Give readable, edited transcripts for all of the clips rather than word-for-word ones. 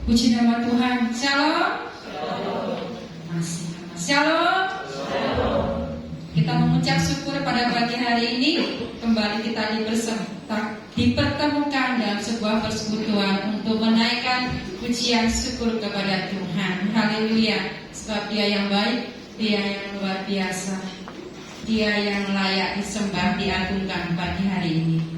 Puji nama Tuhan. Shalom. Masih Shalom. Kita mengucap syukur pada pagi hari ini. Kembali kita dipertemukan dalam sebuah persekutuan untuk menaikkan pujian syukur kepada Tuhan. Haleluya. Sebab Dia yang baik, Dia yang luar biasa, Dia yang layak disembah, diagungkan pagi hari ini.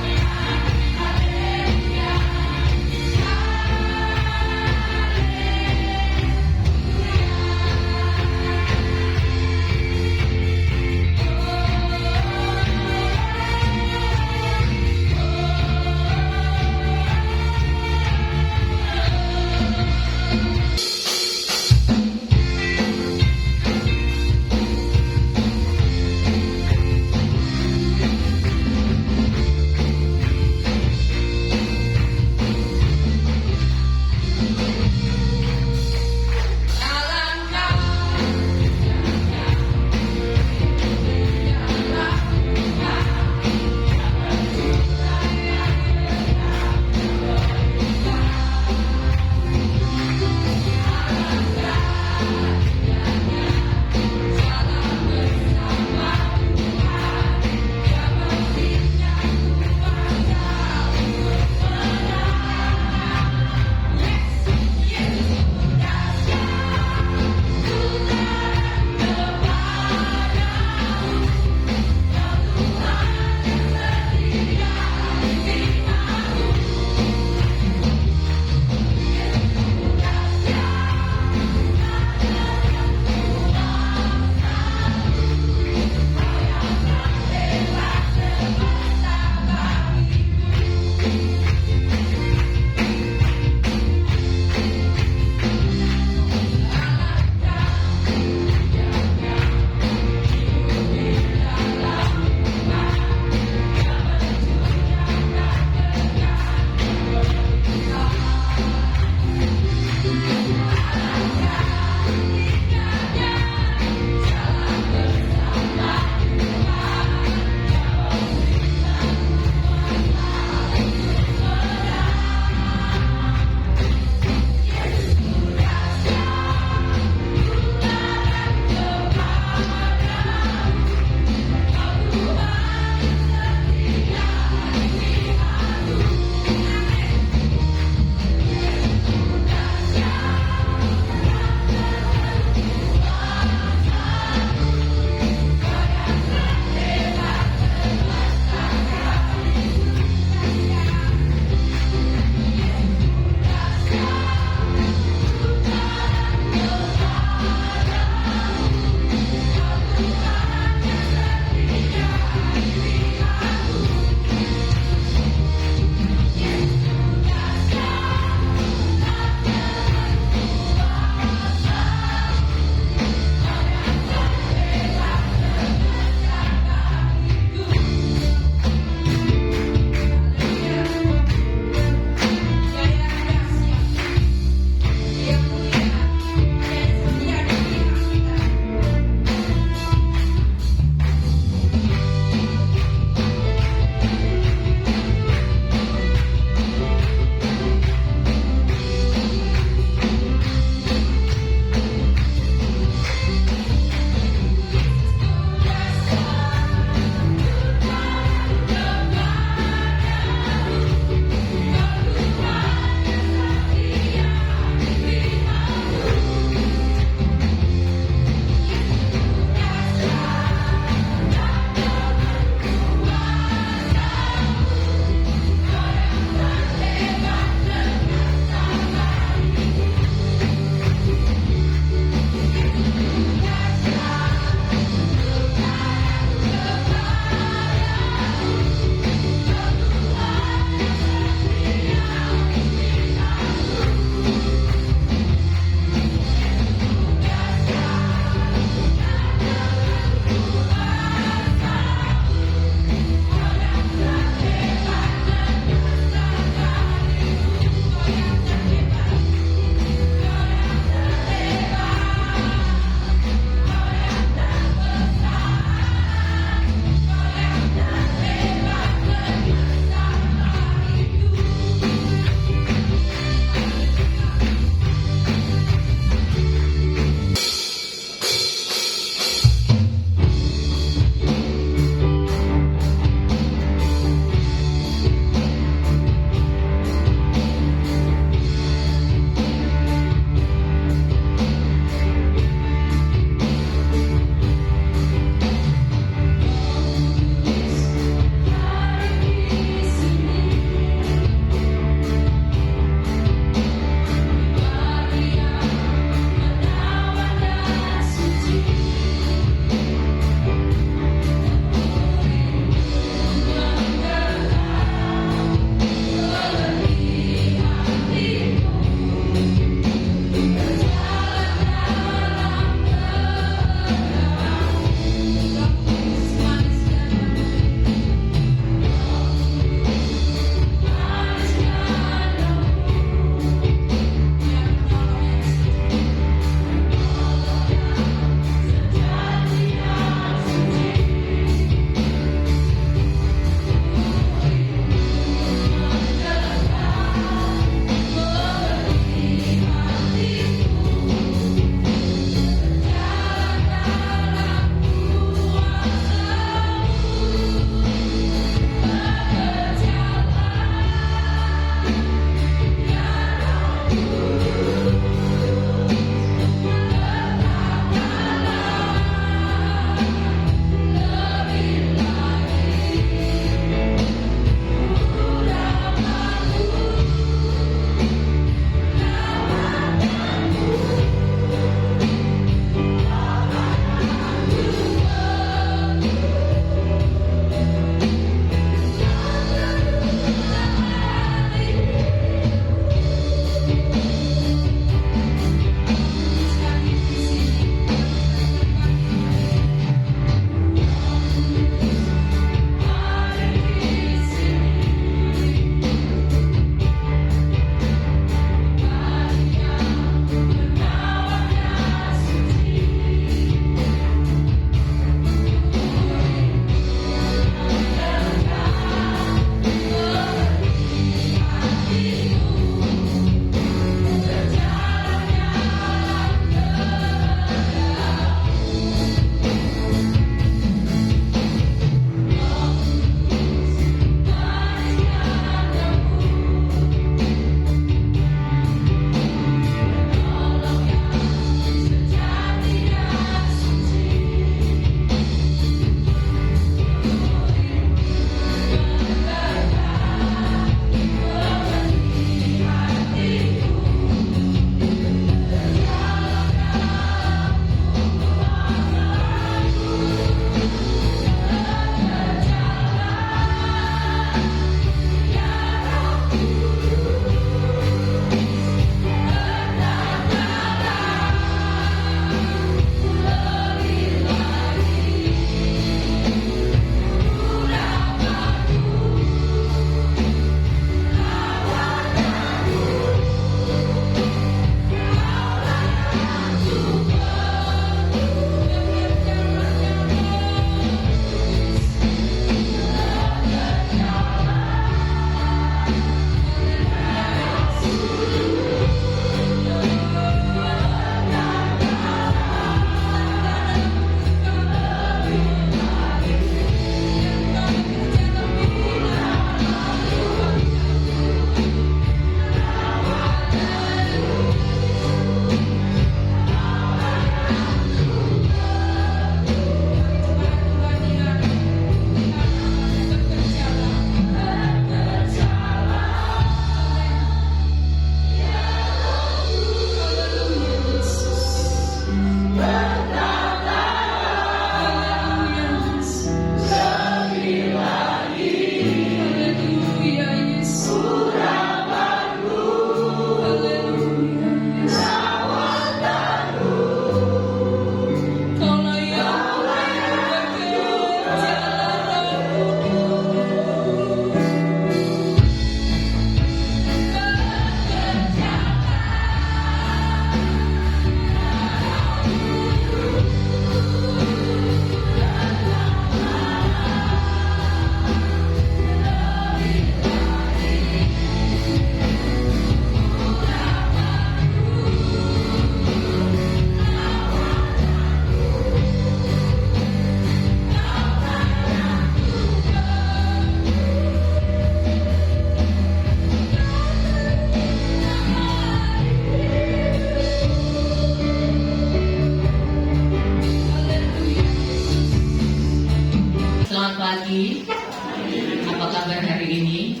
ini?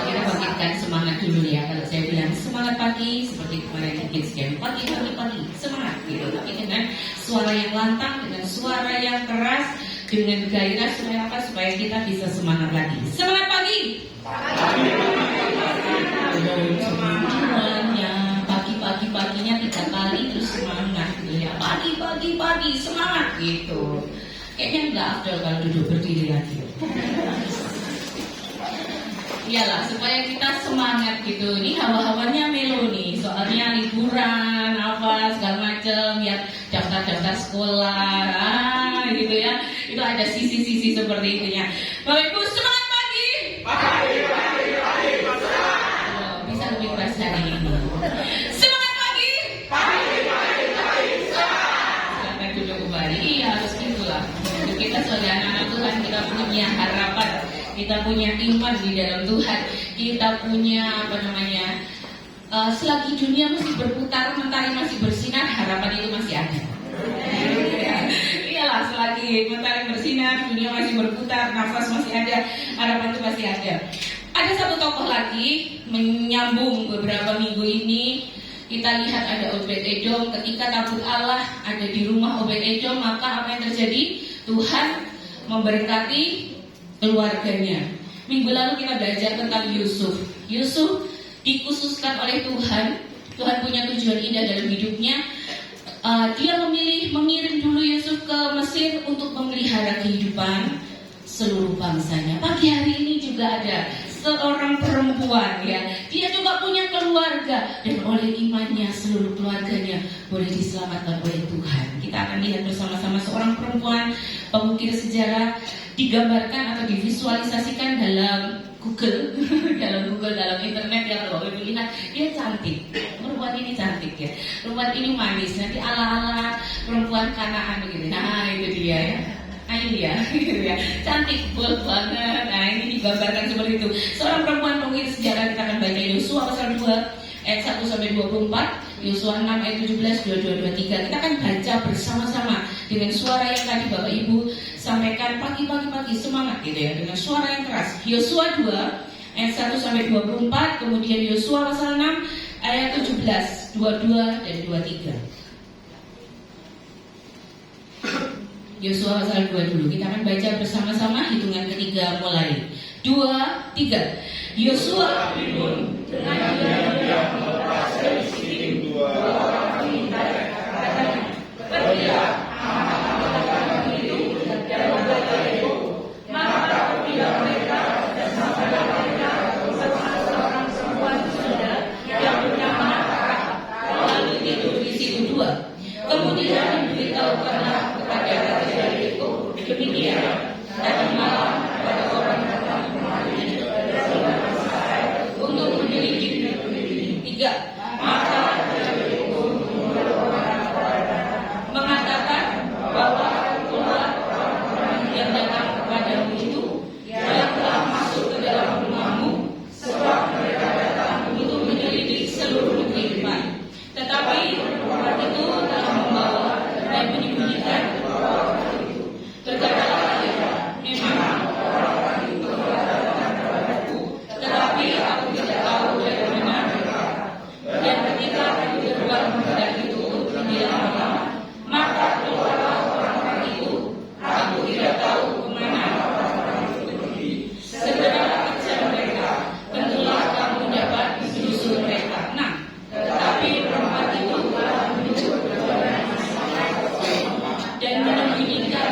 Kita bangkitkan semangat dulu ya. Kalau saya bilang semangat pagi seperti kemarin di Kids Camp, pagi semangat gitu. Tapi dengan suara yang lantang, dengan suara yang keras, dengan gairah supaya apa? Supaya kita bisa semangat lagi. Semangat pagi. Semuanya pagi-paginya 3 kali terus semangat gitu ya. Pagi semangat gitu. Kayaknya nggak afdol kalau duduk berdiri lagi. Iyalah, supaya kita semangat gitu. Ini hawa-hawanya melo nih. Soalnya liburan, apa segala macam, ya daftar sekolah, gitu ya. Itu ada sisi-sisi seperti itunya. Bapak Ibu, semangat pagi. Pagi. Oh, bisa lebih keras dari ini. Semangat pagi. Pagi. Silakan duduk kembali. Iya, harus gitulah. Kita sebagai anak-anak Tuhan, kita punya harapan. Kita punya iman di dalam Tuhan. Kita punya selagi dunia masih berputar, mentari masih bersinar, harapan itu masih ada. Iyalah, selagi mentari bersinar, dunia masih berputar, nafas masih ada, harapan itu masih ada. Ada satu tokoh lagi menyambung beberapa minggu ini. Kita lihat ada Obed-Edom. Ketika tabut Allah ada di rumah Obed-Edom, maka apa yang terjadi? Tuhan memberkati keluarganya. Minggu lalu kita belajar tentang Yusuf. Yusuf dikhususkan oleh Tuhan. Tuhan punya tujuan indah dalam hidupnya. Dia memilih mengirim dulu Yusuf ke Mesir untuk memelihara kehidupan seluruh bangsanya. Pagi hari ini juga ada seorang perempuan ya. Dia juga punya keluarga dan oleh imannya seluruh keluarganya boleh diselamatkan oleh Tuhan. Kita akan lihat bersama-sama seorang perempuan pengukir sejarah digambarkan atau divisualisasikan dalam Google, dalam internet ya. Kalau Ibu lihat, dia cantik. Perempuan ini cantik ya. Perempuan ini manis. Nanti ala-ala perempuan Kanaan begitu. Nah, itu dia ya. Ayo ya, gitu ya. Cantik banget. Nah, ini digambarkan seperti itu. Seorang perempuan pengukir sejarah. Kita akan baca Yosua pasal 2 ayat 1 sampai 24, Yosua 6 ayat 17, 22, 23. Kita akan baca bersama-sama dengan suara yang tadi Bapak Ibu sampaikan pagi semangat gitu ya, dengan suara yang keras. Yosua 2 ayat 1 sampai 24, kemudian Yosua pasal 6 ayat 17, 22 dan 23. Yosua pasal 2 dulu. Kita akan baca bersama-sama, hitungan ketiga mulai. 2, 3. Yosua bingung dengan dia melepas dari Sitim 2 orang wanita yang katanya, "Pergilah, anak-anak itu dan berkata itu." Maka pergilah mereka dan sampailah mereka bersama seorang perempuan muda yang bernama Rahab, lalu tidur di situ 2. Kemudian diberitahukanlah kepada raja Yeriko demikian, tadi malam pada orang datang kemari untuk menyelidiki 3. Maka mengatakan bahwa itulah orang-orang yang datang kepadamu itu yang telah masuk ke dalam rumahmu, sebab mereka datang untuk menyelidiki seluruh kehidupan. Tetapi orang itu telah membawa dan menyembunyikan orang itu. Berkatalah dia, memang orang itu telah datang kepadaku, tetapi aku tidak tahu dari mana mereka. Dan ketika aku keluar menghadap itu dia malam, maka keluarlah orang-orang itu. Aku tidak tahu kemana orang-orang itu pergi. Segera kejar mereka, tentulah kamu dapat menyusul mereka. Nah, tetapi perempuan itu telah menuju ke jalan dan menyembunyikan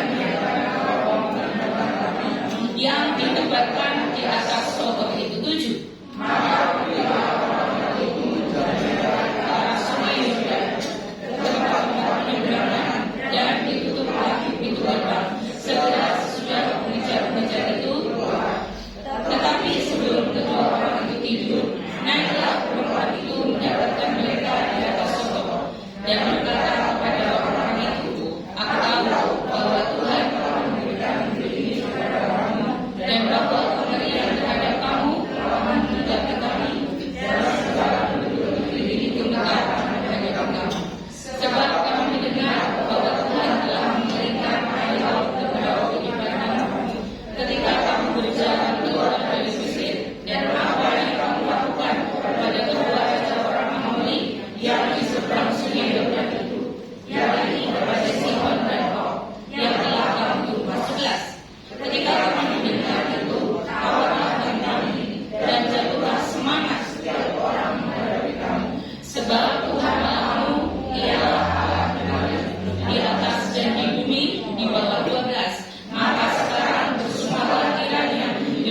yang ditempatkan di atas sokor itu. 7. Maka orang itu menjalankan ke arah sungai Yordan, ke tempat penyeberangan, dan ditutuplah pintu gerbang. Segera sesudah pengejar-pengejar itu, tetapi sebelum kedua orang itu tidur, naiklah perempuan itu mendapatkan mereka di atas sokor dan berkata kepada orang itu, "Aku tahu bahwa Tuhan telah memberikan ini kepada kamu dan bahwa pemberian terhadap kamu telah menghadapi kami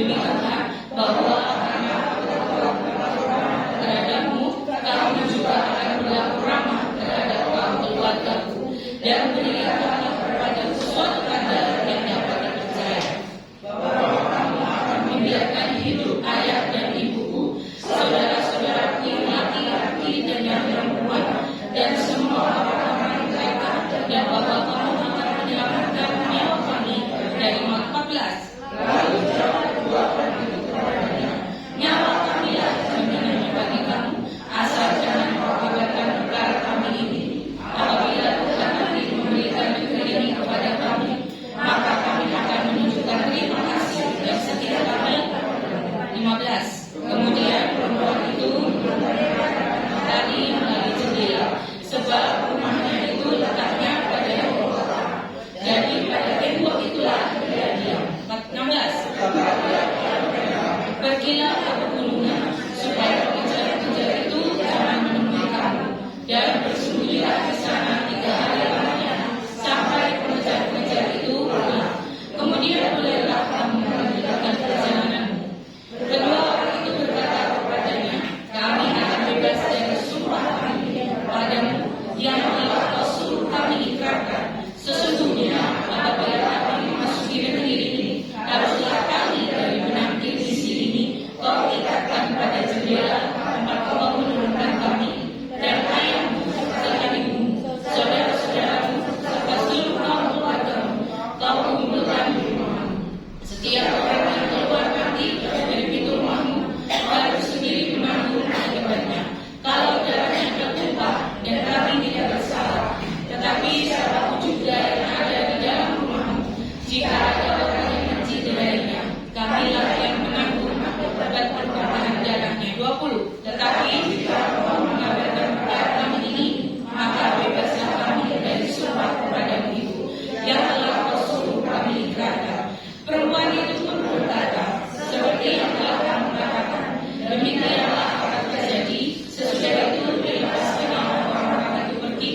demi Tuhan bahwa karena terhadapmu, kamu juga akan berlaku ramah terhadap kaum keluargaku, dan berikanlah kepada suatu tanda yang dapat dipercaya, bahwa kamu akan membiarkan hidup ayah dan ibuku, saudara-saudaraku yang laki-laki dan yang perempuan, dan semua orang-orang mereka, dan bahwa kamu akan menyelamatkan nyawa kami dari 14. Lalu jawab kedua orang itu kepadanya, nyawa kami lah jaminannya bagi kamu, asal jangan mengorbankan perkara kami ini. Apabila Tuhan nanti memberikan negeri ini kepada kami, maka kami akan menunjukkan terima kasih dan setia kami. 15. Kemudian perempuan itu tadi melalui jendela, sebab rumahnya itu letaknya pada tembok. Jadi pada tembok itulah dia diam. 16. Pergilah ke pegunungan, supaya pengejar-pengejar itu jangan menemui kamu, dan bersembunyilah di sana 3 hari lamanya, sampai pengejar-pengejar itu pulang. Kemudian bolehlah kamu melanjutkan perjalananmu. Kedua orang itu berkata kepadanya, kami akan bebas dari sumpah kami padamu yang telah kau suruh kami ikrarkan. Sesungguhnya apabila kami memasuki negeri ini, haruslah kami dari benang divisi ini kau ikatkan pada jendela tempat kau menurunkan kami, dan ayahmu serta ibumu, saudara-saudaramu, serta seluruh kaum keluargamu, kau kumpulkan di rumahmu. Setiap orang yang keluar nanti dari pintu rumahmu harus sendiri menanggung akibatnya. Kalau darahnya tertumpah dan kami tidak bersalah, tetapi siapapun juga yang ada di dalam rumahmu, jika ada orang yang mencederainya, kamilah yang menanggung akibat perbuatan darahnya. 20. Tetapi jika kau mengabarkan perkara kami ini, maka bebaslah kami dari sumpah kepadamu itu yang telah kau suruh kami ikrarkan. Perempuan itu pun berkata, seperti yang telah kamu katakan, demikianlah akan terjadi. Sesudah itu dilepaskannya orang-orang itu pergi,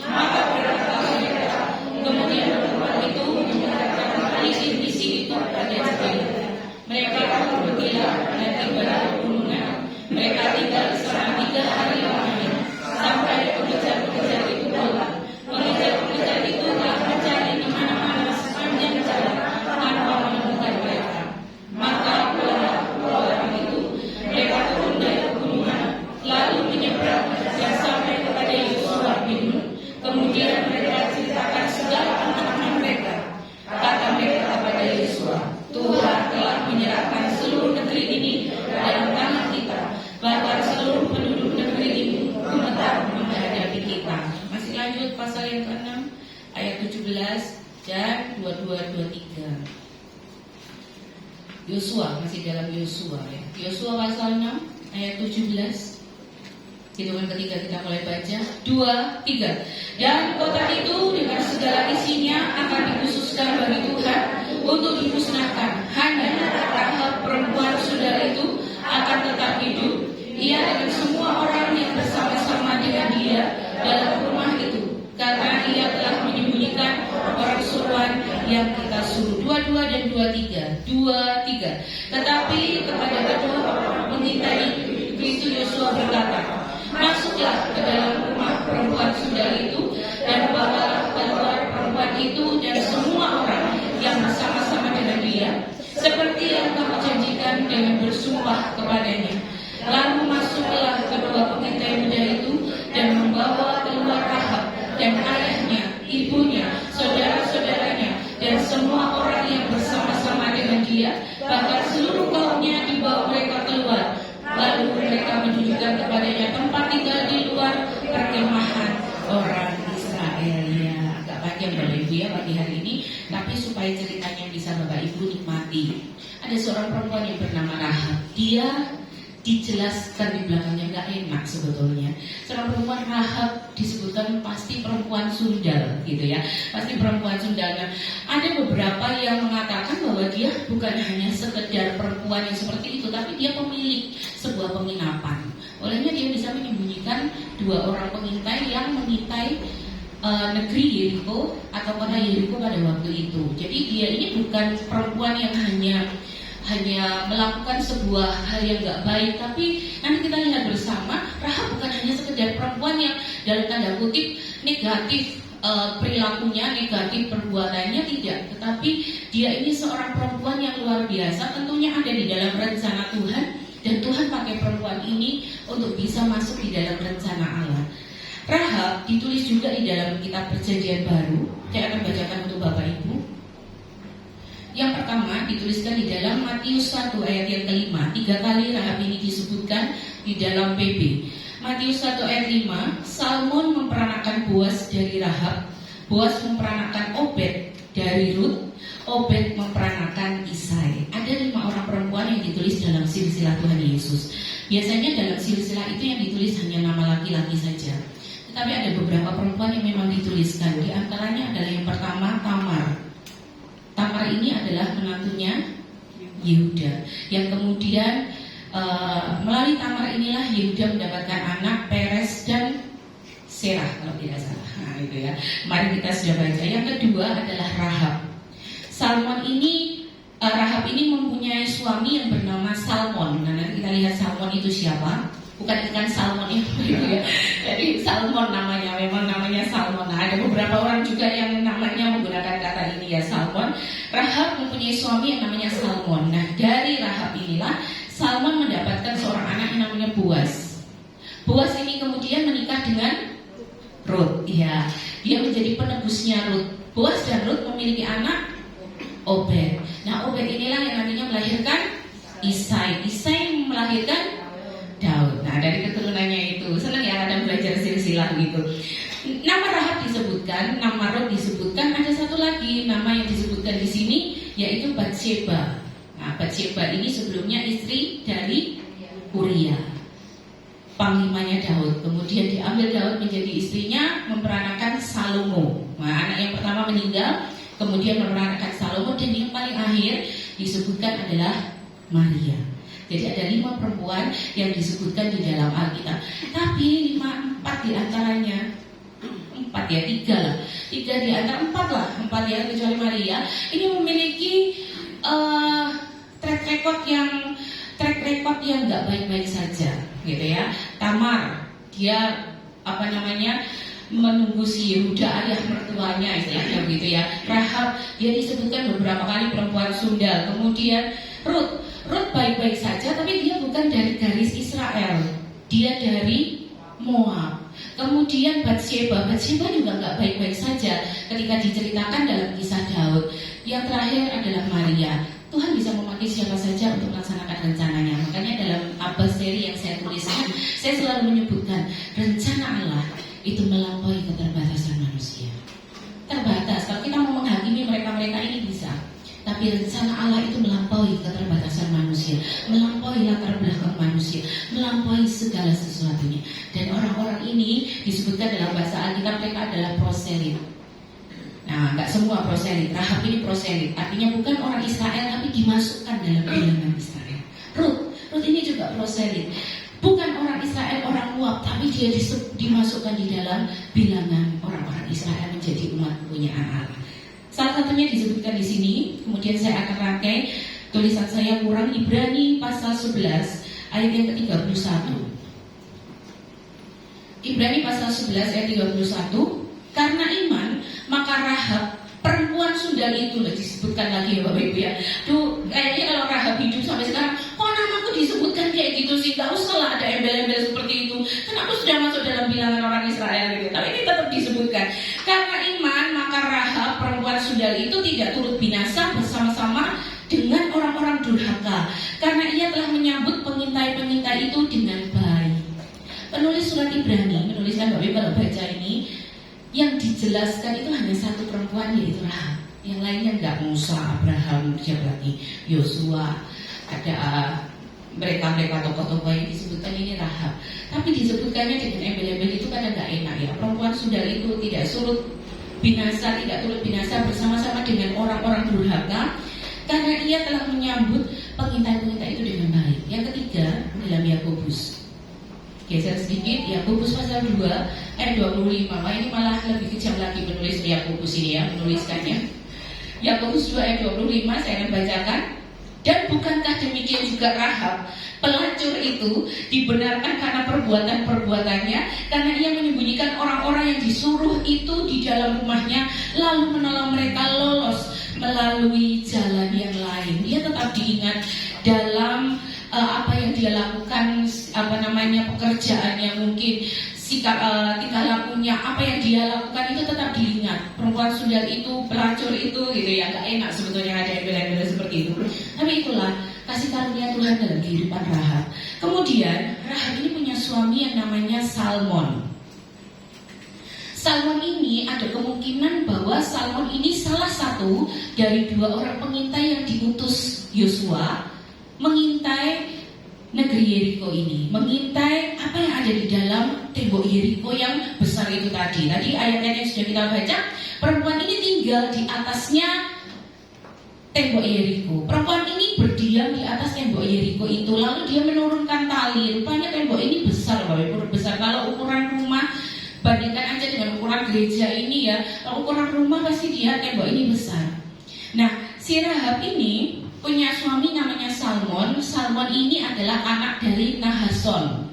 maka berkatalah mereka. Kemudian perempuan itu mengatakan tali divisi itu pada jendela. Mereka pun pergilah dan tinggal di pegunungan. Mereka tinggal di sana 3 hari lamanya, sampai pengejar-pengejar itu pulang. Pengejar-pengejar itu telah mencari di mana-mana sepanjang jalan tanpa menemukan mereka. Maka pulanglah kedua orang itu. Mereka turun dari pegunungan, lalu menyeberang dan sampai kepada Yosua bin Nun. Kemudian mereka ceritakan segala pengalaman mereka. Kata mereka kepada Yosua, Tuhan telah menyerahkan seluruh negeri ini dalam tangan kita, bahkan seluruh penduduk negeri ini gemetar menghadapi kita. Masih lanjut pasal yang ke-6 ayat 17 dan 22-23. Yosua, masih dalam Yosua ya. Yosua pasal 6 ayat 17. Hitungan ketiga kita mulai baca. 2, 3. Dan kota itu dengan segala isinya akan dikhususkan bagi Tuhan untuk dimusnahkan. Hanya Rahab perempuan saudara itu akan tetap hidup, ia dengan semua orang yang bersama-sama dengan dia dalam rumah itu, karena ia telah menyembunyikan orang suruhan yang kita suruh. 22 dan 23. 23. Tetapi kepada kedua orang pengintai itu Yosua berkata, masuklah ke dalam rumah perempuan saudara itu, dan bawalah keluar perempuan itu dan semua orang yang bersama-sama dengan dia, seperti yang kamu janjikan dengan bersumpah kepadanya. Lalu masuklah kedua pengintai muda itu dan membawa keluar Rahab dan ayahnya, ibunya, saudara-saudaranya, dan semua orang yang bersama-sama dengan dia, bahkan seluruh kaumnya dibawa mereka keluar. Lalu mereka menunjukkan kepadanya tempat tinggal di luar perkemahan orang Israel. Ya, agak panjang Bapak Ibu ya pagi hari ini, tapi supaya ceritanya bisa Bapak Ibu nikmati. Ada seorang perempuan yang bernama Rahab. Dia dijelaskan di belakangnya nggak enak sebetulnya. Seorang perempuan Rahab disebutkan pasti perempuan sundal gitu ya, pasti perempuan sundal. Nah, ada beberapa yang mengatakan bahwa dia bukan hanya sekedar perempuan yang seperti itu, tapi dia pemilik sebuah penginapan. Olehnya dia bisa menyembunyikan 2 orang pengintai yang mengintai negeri Yeriko atau kota Yeriko pada waktu itu. Jadi dia ini bukan perempuan yang hanya hanya melakukan sebuah hal yang nggak baik, tapi nanti kita lihat bersama, Rahab bukan hanya sekedar perempuan yang dalam tanda kutip negatif perilakunya, negatif perbuatannya, tidak, tetapi dia ini seorang perempuan yang luar biasa, tentunya ada di dalam rencana Tuhan, dan Tuhan pakai perempuan ini untuk bisa masuk di dalam rencana Allah. Rahab ditulis juga di dalam kitab Perjanjian Baru. Saya akan bacakan untuk Bapak Ibu. Yang pertama dituliskan di dalam Matius 1 ayat yang kelima. 3 kali Rahab ini disebutkan di dalam PB. Matius 1 ayat 5, Salmon memperanakan Boaz dari Rahab, Boaz memperanakan Obed dari Rut, Obed memperanakan Isai. Ada 5 orang perempuan yang ditulis dalam silsilah Tuhan Yesus. Biasanya dalam silsilah itu yang ditulis hanya nama laki-laki saja, tetapi ada beberapa perempuan yang memang dituliskan. Di antaranya adalah yang pertama Tamar. Tamar ini adalah menantunya Yehuda, yang kemudian melalui Tamar inilah Yehuda mendapatkan anak Peres dan Serah kalau tidak salah. Nah, itu ya. Mari kita sudah baca. Yang kedua adalah Rahab. Rahab ini mempunyai suami yang bernama Salmon. Nah, nanti kita lihat Salmon itu siapa. Bukan ikan salmon ya, ya. Jadi Salmon namanya, memang namanya Salmon. Nah, ada beberapa orang juga yang namanya menggunakan kata ini ya, Salmon. Rahab mempunyai suami yang namanya Salmon. Nah, dari Rahab inilah Salmon mendapatkan seorang anak yang namanya Boaz. Boaz ini kemudian menikah dengan Rut. Ya, dia menjadi penebusnya Rut. Boaz dan Rut memiliki anak Obed. Nah, Obed inilah yang nantinya melahirkan Isai. Isai melahirkan Daud. Nah, dari keturunannya itu senang ya kadang belajar silsilah gitu. Nama Rahab disebutkan, nama Rut disebutkan, ada satu lagi nama yang disebutkan di sini yaitu Batsheba. Nah, Batsheba ini sebelumnya istri dari Uria, panglimanya Daud. Kemudian diambil Daud menjadi istrinya, memperanakan Salomo. Nah, anak yang pertama meninggal, kemudian memperanakan Salomo, dan yang paling akhir disebutkan adalah Maria. Jadi ada 5 perempuan yang disebutkan di dalam Alkitab. Tapi 4 di antaranya, 4 ya, 3 lah. 3 di antara 4 lah, 4 ya kecuali Maria. Ini memiliki track record yang nggak baik-baik saja, gitu ya. Tamar, dia menunggu si Yehuda ayah mertuanya, istilahnya gitu ya. Rahab, dia disebutkan beberapa kali perempuan sundal. Kemudian Rut baik-baik saja, tapi dia bukan dari garis Israel, dia dari Moab. Kemudian Batsheba juga nggak baik-baik saja ketika diceritakan dalam kisah Daud. Yang terakhir adalah Maria. Tuhan bisa memakai siapa saja untuk melaksanakan rencananya. Makanya dalam Abbas seri yang saya tuliskan, saya selalu menyebutkan rencana Allah itu melampaui keterbatasan manusia. Terbatas, kalau kita mau menghakimi mereka-mereka ini bisa, tapi rencana Allah itu melampaui keterbatasan manusia, melampaui latar belakang manusia, melampaui segala sesuatunya. Dan orang-orang ini disebutkan dalam bahasa Alkitab mereka adalah proselit. Nah, nggak semua proselit. Rahab ini proselit, artinya bukan orang Israel tapi dimasukkan dalam bilangan Israel. Rut ini juga proselit, bukan orang Israel, orang Moab, tapi dia dimasukkan di dalam bilangan orang-orang Israel menjadi umat kepunyaan Allah. Salah satunya disebutkan di sini, kemudian saya akan rangkai tulisan saya kurang, Ibrani pasal 11 ayat yang ke-31. Ibrani pasal 11 ayat 31, karena iman maka Rahab perempuan sundal itu disebutkan lagi ya Bapak Ibu ya. Duh, kayaknya kalau Rahab hidup sampai sekarang, kok namaku disebutkan kayak gitu sih? Gak usah lah ada embel-embel seperti itu. Kan aku sudah masuk dalam bilangan orang Israel gitu. Tapi ini tetap disebutkan. Karena iman maka Rahab perempuan sundal itu tidak turut binasa bersama-sama dengan orang-orang durhaka, karena ia telah menyambut pengintai-pengintai itu dengan baik. Penulis surat Ibrani menuliskan, Bapak Ibu kalau baca ini, yang dijelaskan itu hanya satu perempuan yaitu Rahab. Yang lainnya enggak, Musa, Abraham, siapa lagi, Yosua, ada mereka tokoh-tokoh yang disebutkan ini Rahab. Tapi disebutkannya dengan embel-embel itu kadang enggak enak ya. Perempuan sundal itu tidak turut binasa bersama-sama dengan orang-orang durhaka, karena ia telah menyambut pengintai-pengintai itu dengan baik. Yang ketiga dalam Yakobus. Geser sedikit, Yakobus pasal 2 ayat 25. Wah, ini malah lebih kejam lagi penulis Yakobus ini ya, menuliskannya. Yakobus 2 ayat 25 saya akan bacakan. Dan bukankah demikian juga Rahab, pelacur itu dibenarkan karena perbuatan-perbuatannya, karena ia menyembunyikan orang-orang yang disuruh itu di dalam rumahnya, lalu menolong mereka lolos melalui jalan yang lain. Dia tetap diingat dalam apa yang dia lakukan, pekerjaannya mungkin, sikap tingkah lakunya, apa yang dia lakukan itu tetap diingat. Perempuan sundal itu, pelacur itu gitu ya, gak enak sebetulnya ada yang bela-bela seperti itu. Tapi itulah kasih karunia Tuhan dalam kehidupan Rahab. Kemudian Rahab ini punya suami yang namanya Salmon. Salmon ini ada kemungkinan bahwa Salmon ini salah satu dari 2 orang pengintai yang diutus Yosua mengintai negeri Yeriko ini, mengintai apa yang ada di dalam tembok Yeriko yang besar itu tadi. Tadi ayat-ayat yang sudah kita baca, perempuan ini tinggal di atasnya tembok Yeriko. Perempuan ini berdiam di atas tembok Yeriko itu, lalu dia menurunkan tali. Rupanya tembok ini besar, Bapak, besar. Kalau ukuran rumah, bandingkan aja dengan ukuran gereja ini ya, ukuran rumah pasti dia tembok ini besar. Nah, si Rahab ini punya suami namanya Salmon. Salmon ini adalah anak dari Nahason.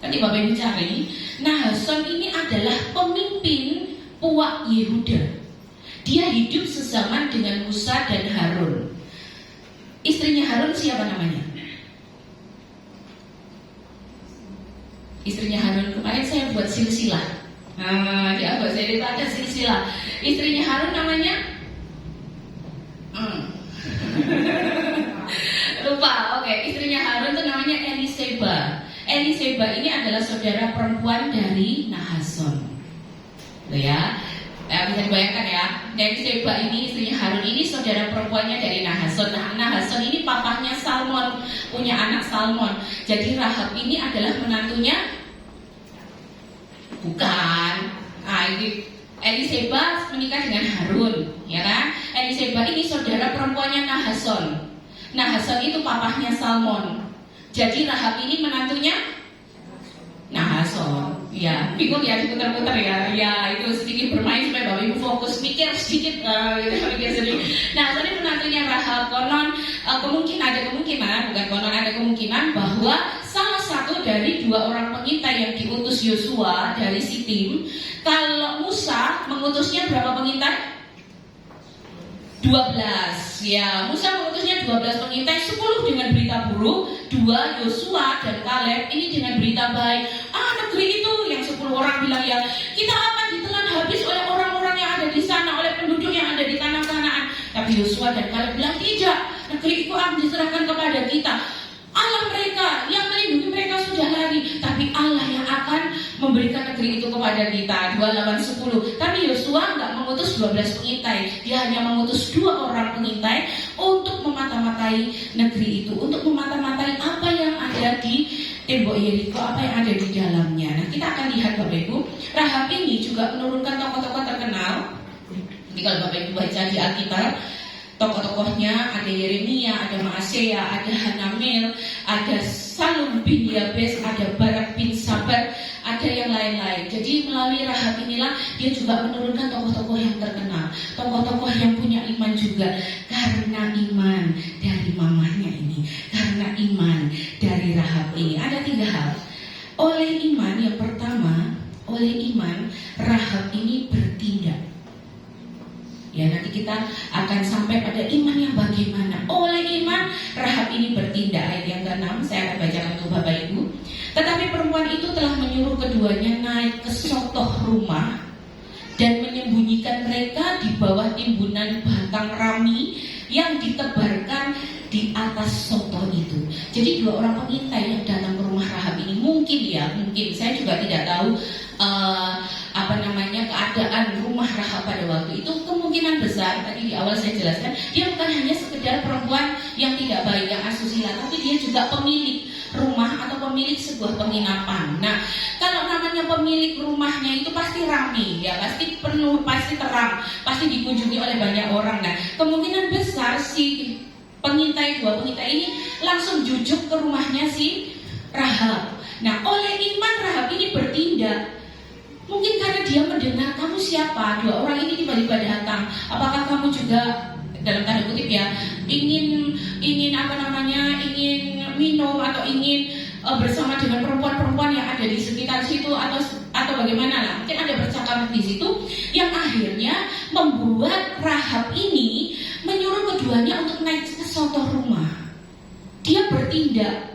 Tadi Bapak Ibu cari, Nahason ini adalah pemimpin Puak Yehuda. Dia hidup sezaman dengan Musa dan Harun. Istrinya Harun siapa namanya? Istrinya Harun, kemarin saya buat silsilah. Nah, di abad saya itu ada silsilah. Istrinya Harun namanya lupa. Oke, istrinya Harun itu namanya Eliseba. Eliseba ini adalah saudara perempuan dari Nahason. Ya, bisa dibayangkan ya. Eliseba ini istrinya Harun ini saudara perempuannya dari Nahason. Nah, Nahason ini papahnya Salmon, punya anak Salmon. Jadi Rahab ini adalah menantunya? Bukan. Nah, ini Eliseba menikah dengan Harun, ya kan? Eliseba ini saudara perempuannya Nahason. Nahason itu papahnya Salmon. Jadi Rahab ini menantunya Nahason. Ya, bingung ya, diputar-putar ya. Ya, itu sedikit bermain supaya Bapak Ibu fokus mikir sedikit, mikir sedikit. Nah, tadi menantunya Rahab. Konon ada kemungkinan bahwa salah satu dari 2 orang pengintai yang diutus Yosua dari Sitim. Kalau Musa mengutusnya berapa pengintai? 12. Ya, Musa mengutusnya 12 pengintai, 10 dengan berita buruk, 2 Yosua dan Kaleb ini dengan berita baik. Negeri itu yang 10 orang bilang ya, kita akan ditelan habis oleh orang-orang yang ada di sana, oleh penduduk yang ada di tanah Kanaan. Tapi Yosua dan Kaleb bilang tidak, negeri itu akan diserahkan kepada kita. Allah mereka yang melindungi mereka sudah lari, tapi Allah yang akan memberikan negeri itu kepada kita. 2 lawan 10. Tapi Yosua enggak mengutus 12 pengintai. Dia hanya mengutus 2 orang pengintai untuk memata-matai negeri itu, untuk memata-matai apa yang ada di tembok Yeriko, apa yang ada di dalamnya. Nah, kita akan lihat Bapak Ibu, Rahab ini juga menurunkan tokoh-tokoh terkenal. Jadi kalau Bapak Ibu baca di Alkitab, tokoh-tokohnya ada Yeremia, ada Maasea, ada Hanamel, ada Salum bin Yabes, ada Barak bin Sabar, ada yang lain-lain. Jadi melalui Rahab inilah dia juga menurunkan tokoh-tokoh yang terkenal, tokoh-tokoh yang punya iman juga, karena iman dari mamahnya ini, karena iman dari Rahab ini. Ada 3 hal. Oleh iman, yang pertama, oleh iman Rahab ini bertindak. Ya, nanti kita akan sampai pada iman yang bagaimana. Oleh iman Rahab ini bertindak. Ayat yang ke-6 saya akan bacakan untuk Bapak Ibu. Tetapi perempuan itu telah menyuruh keduanya naik ke sotoh rumah dan menyembunyikan mereka di bawah timbunan batang rami yang ditebarkan di atas sotoh itu. Jadi 2 orang pengintai yang datang ke rumah Rahab ini mungkin saya juga tidak tahu keadaan rumah Rahab pada waktu itu. Kemungkinan besar tadi di awal saya jelaskan, dia bukan hanya sekedar perempuan yang tidak baik, yang asusila, tapi dia juga pemilik rumah atau pemilik sebuah penginapan. Nah, kalau namanya pemilik rumahnya itu pasti ramai, ya, pasti penuh, pasti terang, pasti dikunjungi oleh banyak orang. Nah, kemungkinan besar si dua pengintai ini langsung jujuk ke rumahnya si Rahab. Nah, oleh iman Rahab ini bertindak. Mungkin karena dia mendengar, kamu siapa? 2 orang ini tiba-tiba datang. Apakah kamu juga dalam tanda kutip ya, ingin minum atau ingin bersama dengan perempuan-perempuan yang ada di sekitar situ atau bagaimana lah, mungkin ada percakapan di situ yang akhirnya membuat Rahab ini menyuruh keduanya untuk naik ke suatu rumah. Dia bertindak,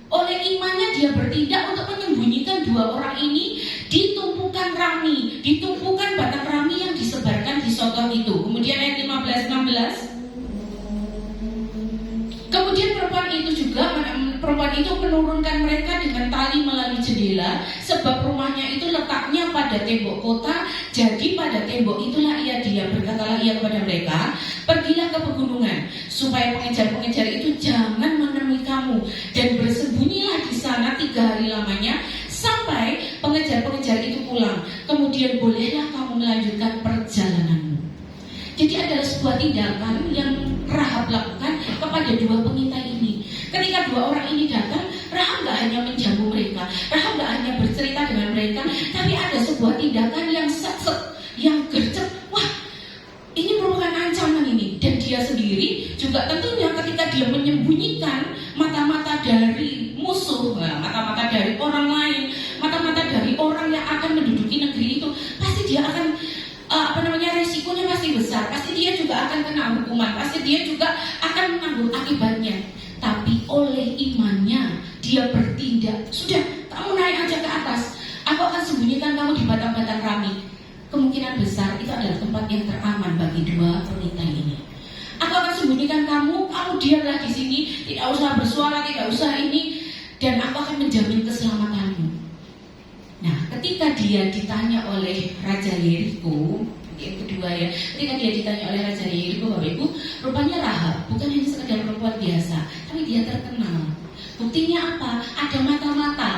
oleh imannya dia bertindak untuk menyembunyikan dua orang ini di tumpukan rami, di tumpukan batang rami yang disebarkan di Sotor itu. Kemudian ayat 15-16, kemudian perempuan itu menurunkan mereka dengan tali melalui jendela, sebab rumahnya itu letaknya pada tembok kota. Jadi pada tembok itulah ia diam. Berkatalah ia kepada mereka, pergilah ke pegunungan, supaya pengejar-pengejar itu jangan menemui kamu, dan bersembunyilah di sana 3 hari lamanya, sampai pengejar-pengejar itu pulang. Kemudian bolehlah kamu melanjutkan perjalananmu. Jadi adalah sebuah tindakan yang Rahab lakukan kepada dua pengintai ini. Ketika dua orang ini datang, Rahab gak hanya menjamu mereka, Rahab gak hanya bercerita dengan mereka, tapi ada sebuah tindakan yang yang gercep. Wah, ini merupakan ancaman ini. Dan dia sendiri juga tentunya ketika dia menyembunyikan mata-mata dari musuh, mata-mata dari orang lain, mata-mata dari orang yang akan menduduki negeri itu, pasti dia akan resikonya pasti besar, pasti dia juga akan kena hukuman, pasti dia juga akan menanggung akibatnya. Tapi oleh imannya dia bertindak, sudah, kamu naik aja ke atas, aku akan sembunyikan kamu di batang-batang rami. Kemungkinan besar itu adalah tempat yang teraman bagi dua pengintai ini. Aku akan sembunyikan kamu diamlah di sini, tidak usah bersuara, tidak usah ini, dan aku akan menjamin keselamatanmu. Nah, ketika dia ditanya oleh Raja Yeriko, yang kedua ya, ketika dia ditanya oleh Raja Yeriko, Bapak Ibu, rupanya Rahab bukan hanya sekedar perempuan biasa, tapi dia terkenal. Buktinya apa? Ada mata-mata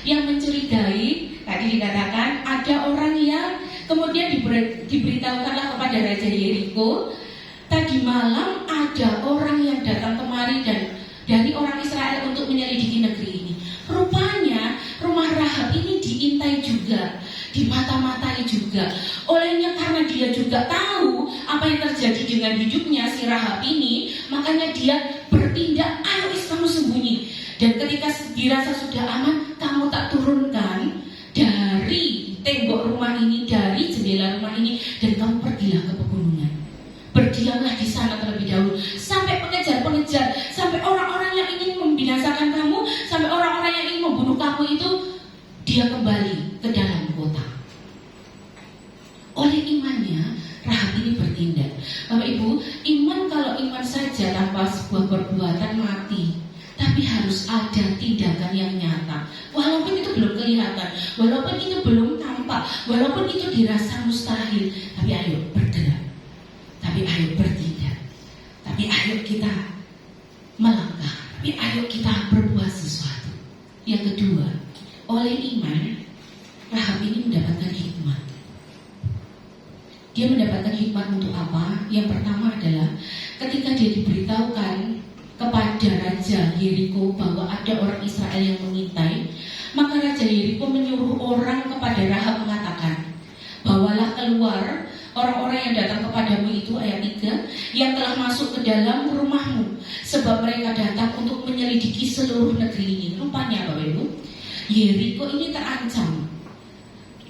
yang mencurigai. Tadi dikatakan ada orang yang kemudian diberitahukanlah kepada Raja Yeriko, tadi malam ada orang yang datang kemari dan dari orang Israel untuk menyelidiki negeri ini. Rupanya rumah Rahab ini diintai juga, dimata-matai juga. Olehnya karena dia juga tahu apa yang terjadi dengan hidupnya si Rahab ini, makanya dia bertindak, ayo kamu sembunyi. Dan ketika dirasa sudah aman, kamu tak turunkan dari tembok rumah ini, dari jendela rumah ini, dan kamu pergilah ke pegunungan. Berdiamlah di sana terlebih dahulu, sampai pengejar-pengejar, sampai orang-orang yang ingin membinasakan kamu, sampai orang-orang yang ingin membunuh kamu itu, dia kembali ke dalam kota. Oleh imannya, Rahab ini bertindak. Bapak Ibu, iman kalau iman saja tanpa sebuah perbuatan mati. Tapi harus ada tindakan yang nyata. Walaupun itu belum kelihatan, walaupun itu belum tampak, walaupun itu dirasa mustahil, tapi ayo bergerak. Tapi ayo bertindak. Tapi ayo kita melangkah. Tapi ayo kita berbuat sesuatu. Yang kedua, oleh iman, Rahab ini mendapatkan hikmat. Dia mendapatkan hikmat untuk apa? Yang pertama adalah ketika dia diberitahukan kepada Raja Yeriko bahwa ada orang Israel yang mengintai, maka Raja Yeriko menyuruh orang kepada Rahab mengatakan, bawalah keluar orang-orang yang datang kepadamu itu, ayat 3, yang telah masuk ke dalam rumahmu, sebab mereka datang untuk menyelidiki seluruh negeri ini. Rupanya Bapak Ibu, Yeriko ini terancam.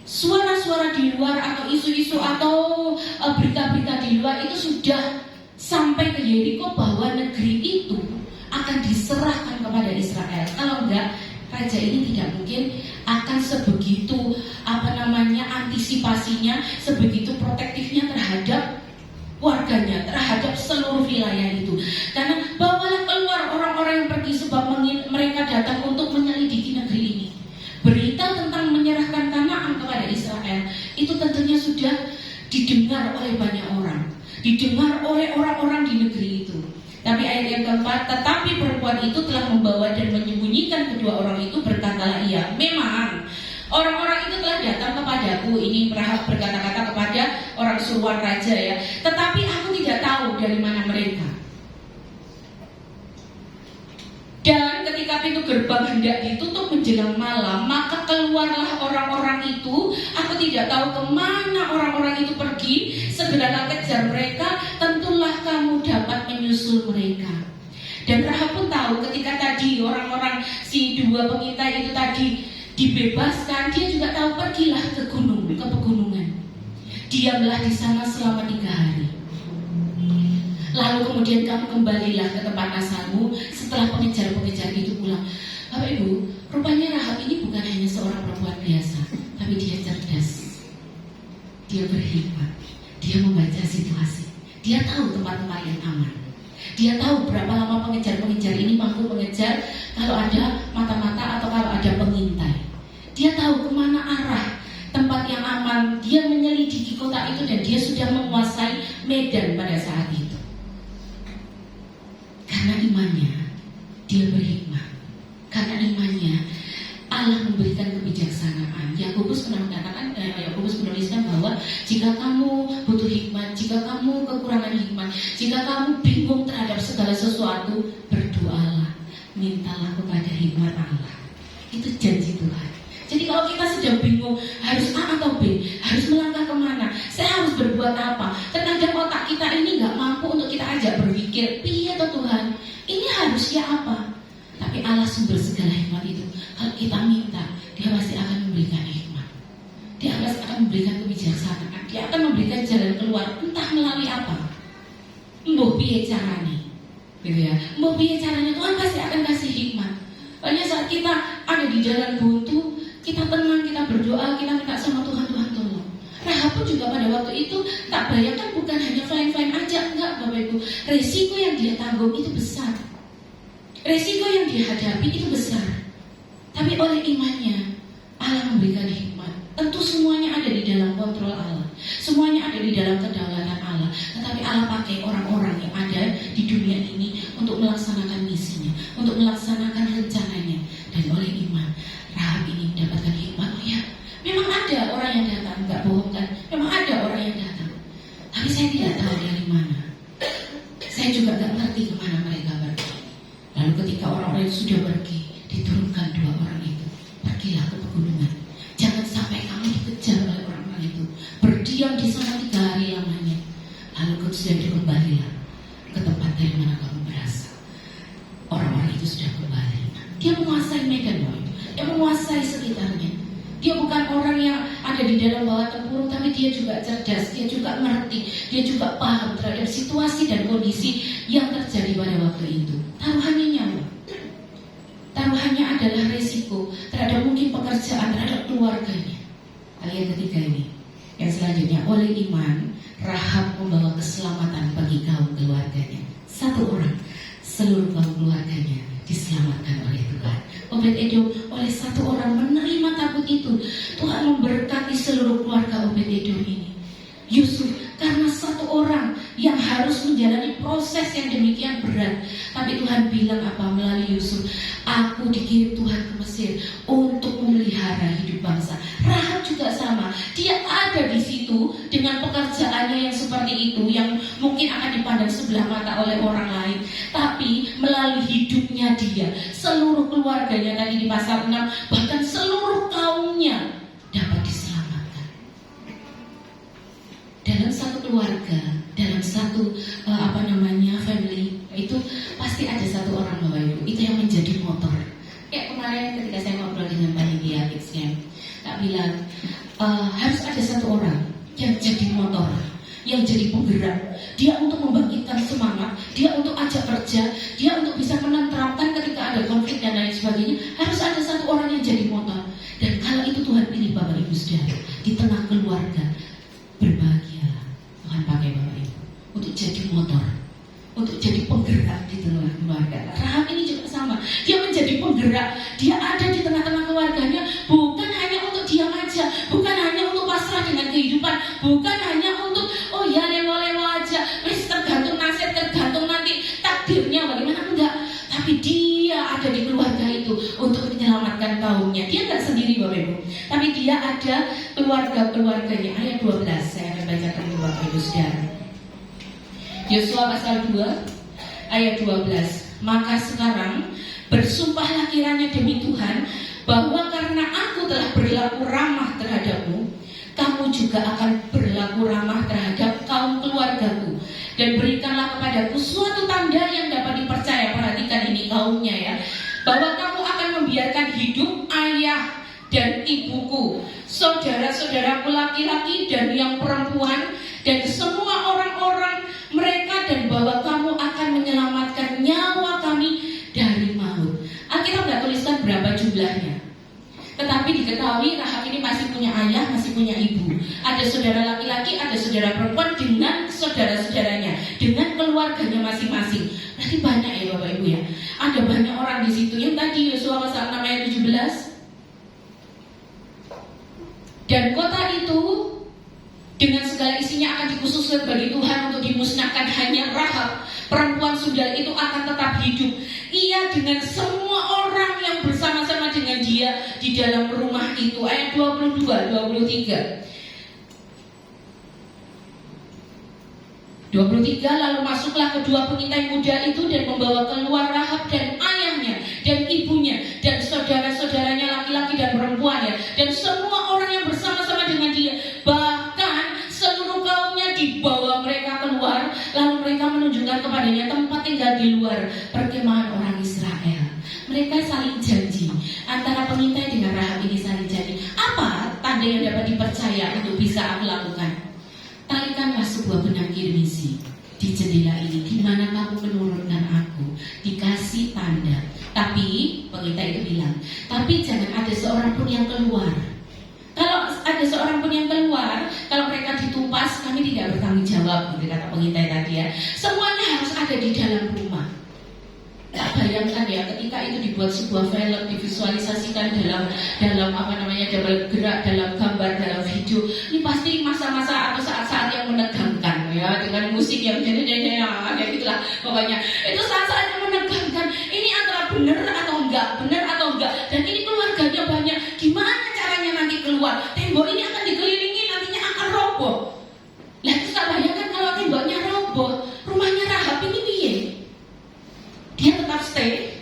Suara-suara di luar atau isu-isu atau berita-berita di luar itu sudah sampai ke Yeriko bahwa negeri itu akan diserahkan kepada Israel. Kalau enggak, raja ini tidak mungkin akan sebegitu antisipasinya, sebegitu protektifnya terhadap warganya, terhadap seluruh wilayah itu. Karena bawalah keluar orang-orang yang pergi, sebab mereka datang untuk menyelidiki negeri ini. Berita tentang menyerahkan Kanaan kepada Israel itu tentunya sudah didengar oleh banyak orang, didengar oleh orang-orang di negeri itu. Tapi ayat yang keempat, tetapi perempuan itu telah membawa dan menyembunyikan kedua orang itu, berkatalah ia, memang orang-orang itu telah datang kepadaku. Ini Rahab berkata-kata kepada orang suruhan raja ya, tetapi aku tidak tahu dari mana mereka. Dan ketika ketika pintu gerbang hendak ditutup menjelang malam, maka keluarlah orang-orang itu. Aku tidak tahu kemana orang-orang itu pergi. Segeralah kejar mereka, tentulah kamu dapat menyusul mereka. Dan Rahab pun tahu ketika tadi orang-orang si dua pengintai itu tadi dibebaskan, dia juga tahu pergilah ke gunung, ke pegunungan. Diamlah di sana selama 3 hari. Lalu kemudian kamu kembalilah ke tempat asalmu setelah pengejar-pengejar itu pulang. Bapak Ibu, rupanya Rahab ini bukan hanya seorang perempuan biasa, tapi dia cerdas. Dia berhikmat. Dia membaca situasi. Dia tahu tempat-tempat yang aman. Dia tahu berapa lama pengejar-pengejar ini mampu mengejar kalau ada mata-mata atau kalau ada pengintai. Dia tahu kemana arah tempat yang aman. Dia menyelidiki kota itu dan dia sudah menguasai medan pada saat itu. Karena imannya, dia berhikmat. Karena imannya, Allah memberikan kebijaksanaan. Yakobus pernah mengatakan, Yakobus menuliskan bahwa jika kamu butuh hikmat, jika kamu kekurangan hikmat, jika kamu bingung terhadap segala sesuatu, berdoalah, mintalah kepada hikmat Allah. Itu janji Tuhan. Jadi kalau kita sedang bingung harus A atau B, harus melangkah kemana, saya harus berbuat apa, terkadang otak kita ini nggak mampu untuk kita ajak berpikir, iya toh Tuhan, ini harusnya apa. Tapi Allah sumber segala hikmat itu. Kalau kita minta, Dia pasti akan memberikan hikmat. Dia pasti akan memberikan kebijaksanaan. Dia akan memberikan jalan keluar, entah melalui apa. Mbok piye caranya, gitu ya. Mbok piye caranya, Tuhan pasti akan kasih hikmat. Banyak saat kita ada di jalan buntu, kita tenang, kita berdoa, kita minta sama Tuhan, Tuhan tolong. Rahab pun juga pada waktu itu tak bayangkan bukan hanya fine-fine aja, enggak Bapak Ibu. Resiko yang dia tanggung itu besar. Resiko yang dihadapi itu besar. Tapi oleh imannya, Allah memberikan hikmat. Tentu semuanya ada di dalam kontrol Allah. Semuanya ada di dalam kedaulatan Allah. Tetapi Allah pakai orang-orang yang ada di dunia ini untuk melaksanakan misinya, untuk melaksanakan rencananya. Dan oleh iman, Rahab ini mendapatkan hikmat. Oh ya, memang ada orang yang datang, nggak bohong kan? Memang ada orang yang datang. Tapi saya tidak tahu dari mana. Saya juga nggak ngerti kemana mereka pergi. Lalu ketika orang-orang itu sudah pergi, diturunkan 2 orang itu. Pergilah ke pegunungan. Jangan sampai kamu dikejar oleh orang-orang itu. Berdiam di sana 3 hari lamanya. Lalu kemudian kembalilah ke tempat dari mana kamu berasal. Orang-orang itu sudah kembali. Dia menguasai medan, dia menguasai sekitarnya. Dia bukan orang yang ada di dalam bawah tempurung, tapi dia juga cerdas, dia juga mengerti, dia juga paham terhadap situasi dan kondisi yang terjadi pada waktu itu. Taruhannya nyawa, taruhannya adalah resiko terhadap mungkin pekerjaan, terhadap keluarganya. Ayat ketiga ini, yang selanjutnya, oleh iman Rahab membawa keselamatan bagi kaum keluarganya. 1 orang, seluruh kaum keluarganya diselamatkan oleh Tuhan. Obed-Edom oleh 1 orang menerima tabut itu, Tuhan memberkati seluruh keluarga Obed-Edom ini. Yusuf karena 1 orang yang harus menjalani proses yang demikian berat, tapi Tuhan bilang apa melalui Yusuf? Aku dikirim Tuhan ke Mesir untuk memelihara hidup bangsa. Rahab juga sama, dia ada di situ dengan pekerjaannya yang seperti itu, yang mungkin akan dipandang sebelah mata oleh orang lain, tapi melalui hidupnya dia, seluruh keluarganya tadi di pasal 6, bahkan seluruh kaumnya dapat diselamatkan. Dalam satu keluarga, dalam satu family itu pasti ada 1 orang Bapak Ibu, itu yang menjadi motor. Kayak kemarin ketika saya ngobrol dengan panitia Kids Camp, tak bilang harus ada 1 orang yang jadi motor, yang jadi penggerak. Dia untuk membangkitkan semangat, dia untuk ajak kerja, dia untuk bisa menenteramkan ketika ada konflik dan lain sebagainya. Harus ada 1 orang yang jadi motor. Dan kalau itu Tuhan pilih Bapak Ibu Saudara di tengah keluarga, berbahagialah. Tuhan pakai Bapak Ibu untuk jadi motor, untuk jadi penggerak di tengah keluarga. Rahab ini juga sama, dia menjadi penggerak. Dia ada di tengah-tengah keluarganya, bukan hanya untuk diam aja, bukan hanya untuk pasrah dengan kehidupan, bukan hanya untuk oh ya lewo-lewo aja, wis tergantung nasib, tergantung nanti takdirnya bagaimana, enggak. Tapi dia ada di keluarga itu untuk menyelamatkan kaumnya. Dia enggak sendiri Bapak Ibu, tapi dia ada keluarga-keluarganya. Ayat 12 saya akan bacakan untuk Bapak Ibu Saudara. Yosua pasal 2 ayat 12. Maka sekarang Bersumpahlah kiranya demi Tuhan, bahwa karena aku telah berlaku ramah terhadapmu, kamu juga akan berlaku ramah terhadap kaum keluargaku. Dan berikanlah kepadaku suatu tanda yang dapat dipercaya. Perhatikan ini kaumnya ya, bahwa kamu akan membiarkan hidup ayah dan ibuku, saudara-saudaraku laki-laki dan yang perempuan, dan semua orang-orang mereka, dan bahwa kamu akan menyelamatkan nyawa kami dari maut. Alkitab tidak tuliskan berapa jumlahnya, tetapi diketahui Rahab ini masih punya ayah, masih punya ibu. Ada saudara laki-laki, ada saudara perempuan dengan saudara-saudaranya, dengan keluarganya masing-masing. Berarti banyak ya Bapak Ibu ya. Ada banyak orang di situ. Yang tadi Yosua pasal 6 ayat 17. Dan kota itu dengan segala isinya akan dikhususkan bagi Tuhan untuk dimusnahkan. Hanya Rahab, perempuan sundal itu akan tetap hidup. Ia dengan semua orang yang bersama-sama dengan dia di dalam rumah itu. Ayat 22, 23. 23, lalu masuklah kedua pengintai muda itu dan membawa keluar Rahab dan ayahnya dan ibunya dan saudara-saudaranya laki-laki dan perempuan ya, dan semua orang yang bersama-sama dengan dia, bahkan seluruh kaumnya dibawa mereka keluar. Lalu mereka menunjukkan kepadanya tempat tinggal di luar perkemahan orang Israel. Mereka saling janji, antara pengintai dengan Rahab ini saling janji. Apa tanda yang dapat dipercaya untuk bisa aku lakukan? Talikanlah sebuah benang kirmisi di jendela ini, di mana kamu menurunkan aku, dikasih tanda. Tapi pengintai itu bilang, tapi jangan ada seorang pun yang keluar. Kalau ada seorang pun yang keluar, kalau mereka ditumpas, kami tidak bertanggung jawab, kata pengintai tadi ya. Semuanya harus ada di dalam rumah. Tak bayangkan ya, ketika itu dibuat sebuah film, divisualisasikan dalam gerak, dalam gambar, dalam video. Ini pasti masa-masa atau saat-saat yang menegangkan ya, dengan musik yang kayak gitulah pokoknya. Itu saat-saat yang menegangkan. Ini antara benar atau enggak, dan ini keluarganya banyak. Gimana caranya nanti keluar? Tembok ini akan dikelilingi, nantinya akan roboh. Lah itu tak bayangkan kalau temboknya roboh, rumahnya Rahab ini piye? Dia tetap stay.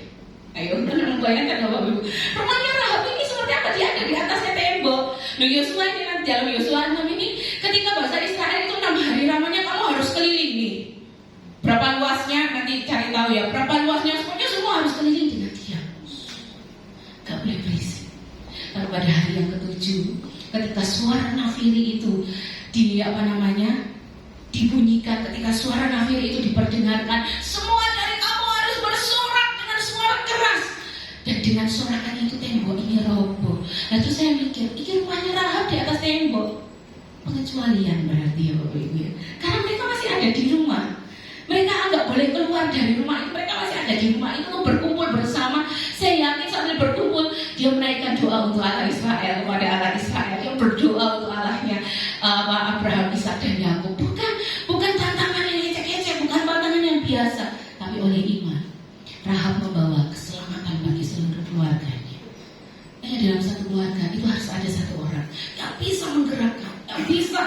Ayo, benar membayangkan Bapak Ibu. Rumahnya Rahab ini seperti apa? Dia ada di atasnya tembok. Nah Yosua ini nanti dalam Yosua 6 ini, ketika bangsa Israel itu 6 hari lamanya kamu harus kelilingi. Berapa luasnya nanti cari tahu ya. Berapa luasnya, semuanya semua harus keliling dengan dia. Gak boleh berisik. Lalu pada hari yang ke-7, ketika suara nafiri itu dibunyikan, ketika suara nafiri itu diperdengarkan, semua dari kamu harus bersorak dengan suara keras. Dan dengan sorakan itu tembok ini roboh. Nah terus saya mikir, ini rumahnya Rahab di atas tembok. Pengecualian berarti ya Bapak Ibu ya. Karena mereka masih ada di rumah. Mereka nggak boleh keluar dari rumah itu. Mereka masih ada di rumah itu berkumpul bersama. Saya yakin sambil berkumpul dia menaikkan doa untuk Allah Israel, kepada Allah Israel. Dia berdoa untuk Allahnya Abraham, Ishak dan Yakub. Bukan tantangan yang ecek-ecek, bukan tantangan yang biasa, tapi oleh iman Rahab membawa keselamatan bagi seluruh keluarganya. Hanya dalam satu keluarga itu harus ada satu orang yang bisa menggerakkan, yang bisa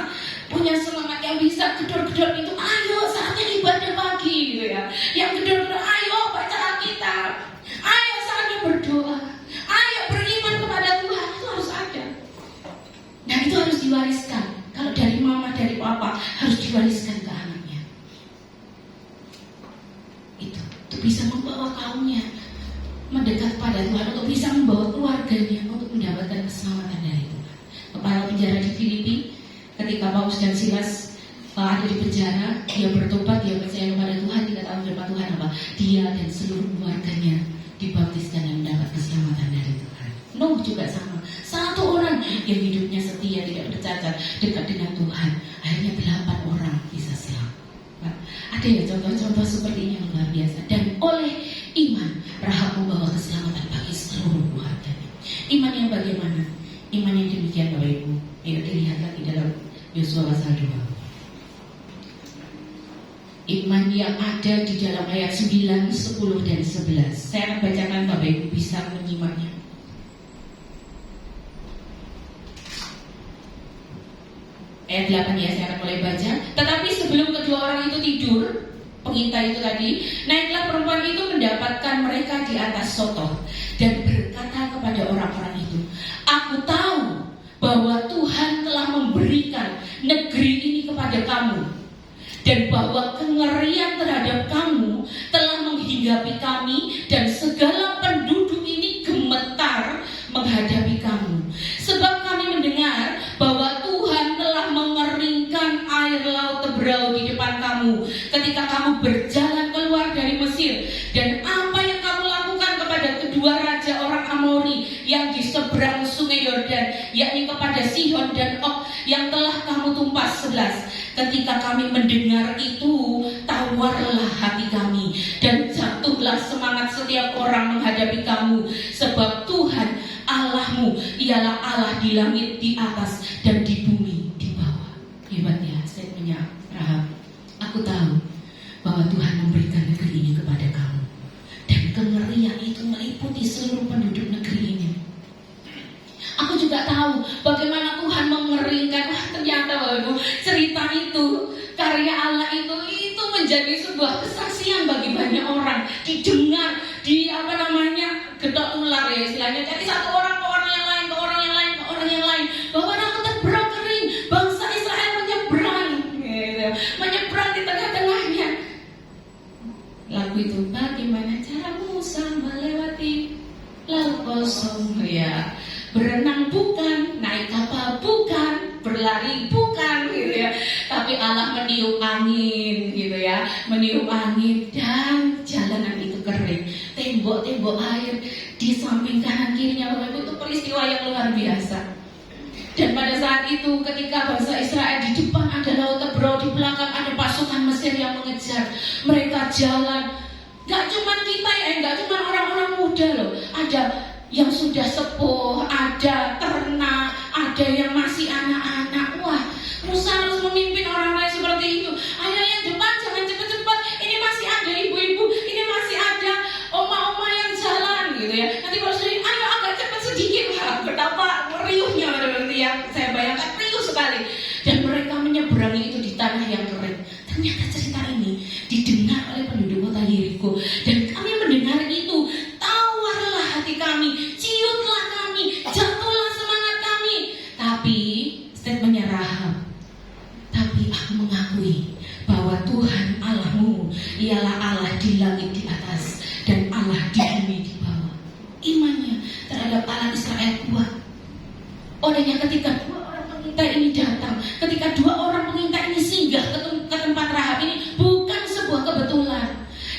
punya semangat, yang bisa gedor-gedor itu. Ayo saatnya ibadah pagi gitu ya. Yang gedor-gedor, ayo baca Alkitab, ayo saatnya berdoa, ayo beriman kepada Tuhan. Itu harus ada. Nah itu harus diwariskan. Kalau dari mama, dari papa, harus diwariskan ke anaknya. Itu untuk bisa membawa kaumnya mendekat pada Tuhan, untuk bisa membawa keluarganya untuk mendapatkan keselamatan dari Tuhan. Kepala penjara di Filipi, ketika Paulus dan Silas ada di penjara, dia bertobat, dia percaya kepada Tuhan. Dikatakan firman Tuhan apa? Dia dan seluruh keluarganya dibaptiskan dan mendapat keselamatan dari Tuhan. Nuh juga sama, satu orang yang hidupnya setia, tidak bercacat, dekat dengan Tuhan. Akhirnya 8 orang bisa selamat. Nah, ada ya contoh-contoh seperti ini yang luar biasa. Dan oleh iman, Rahab membawa keselamatan bagi seluruh keluarganya. Iman yang bagaimana? Iman yang demikian Bapak Ibu. Ayo dilihat lagi dalam Yosua pasal 2. Iman yang ada di dalam ayat 9, 10, dan 11. Saya akan bacakan, Bapak Ibu bisa menyimaknya. Ayat 8 ya, saya akan mulai baca. Tetapi sebelum kedua orang itu tidur, pengintai itu tadi, naiklah perempuan itu mendapatkan mereka di atas sotoh dan berkata kepada orang-orang itu, aku tahu bahwa Tuhan telah memberikan negeri ini kepada kamu, dan bahwa kengerian terhadap kamu telah menghinggapi kami, dan segala penduduk ini gemetar menghadapi kamu. Sebab kami mendengar bahwa Tuhan telah mengeringkan air laut Tebrau di depan kamu ketika kamu berjalan keluar dari Mesir, dan apa yang kamu lakukan kepada kedua raja orang Amori yang di seberang sungai Yordan, yakni kepada Sihon dan Og yang telah kamu tumpas 11. Ketika kami mendengar itu, tawarlah hati kami dan jatuhlah semangat setiap orang menghadapi kamu, sebab Tuhan Allahmu ialah Allah di langit di atas dan di bumi di bawah. Hebat ya statementnya Rahab. Aku tahu bahwa Tuhan memberikan negeri ini kepada kamu, dan kengerian itu meliputi seluruh penduduk negeri ini. Aku juga tahu bagaimana Tuhan mengeringkan. Ternyata Bapak Ibu, cerita itu, karya Allah itu menjadi sebuah kesaksian bagi banyak orang. Didengar di getok tular ya istilahnya. Jadi satu orang ke orang yang lain, ke orang yang lain, ke orang yang lain, bahwa aku Tebrau kering, bangsa Israel menyeberang gitu. Menyeberang di tengah-tengahnya. Lagu itu, bagaimana cara Musa melewati laut kosong ya. Berenang bukan, naik kapal bukan, berlari bukan gitu ya. Tapi Allah meniup angin gitu ya, meniup angin dan jalanan itu kering. Tembok-tembok air di samping kanan kirinya Bapak Ibu, itu peristiwa yang luar biasa. Dan pada saat itu ketika bangsa Israel di depan ada laut Tebrau, di belakang ada pasukan Mesir yang mengejar. Mereka jalan. Gak cuma kita ya, gak cuma orang-orang muda loh. Ada yang sudah sepuh, ada ternak, ada yang masih anak-anak. Wah, Musa harus memimpin orang lain seperti itu. Ayo yang depan jangan cepat-cepat. Ini masih ada ibu-ibu, ini masih ada oma-oma yang jalan gitu ya. Nanti kalau sudah, ayo agak cepat sedikit. Wah, betapa riuhnya berarti ya. Saya bayangkan riuh sekali. Dan mereka menyeberangi itu di tanah yang kering. Ternyata cerita ini didengar oleh penduduk kota Yeriko, dan kami mendengar itu. Tawarlah hati kami, ciutlah kami, jatuhlah semangat kami. Tapi statementnya Rahab, tapi aku mengakui bahwa Tuhan Allahmu ialah Allah di langit di atas dan Allah di bumi di bawah. Imannya terhadap Allah Israel kuat. Olehnya ketika dua orang pengintai ini datang, ketika dua orang pengintai ini singgah ke tempat Rahab ini, bukan sebuah kebetulan.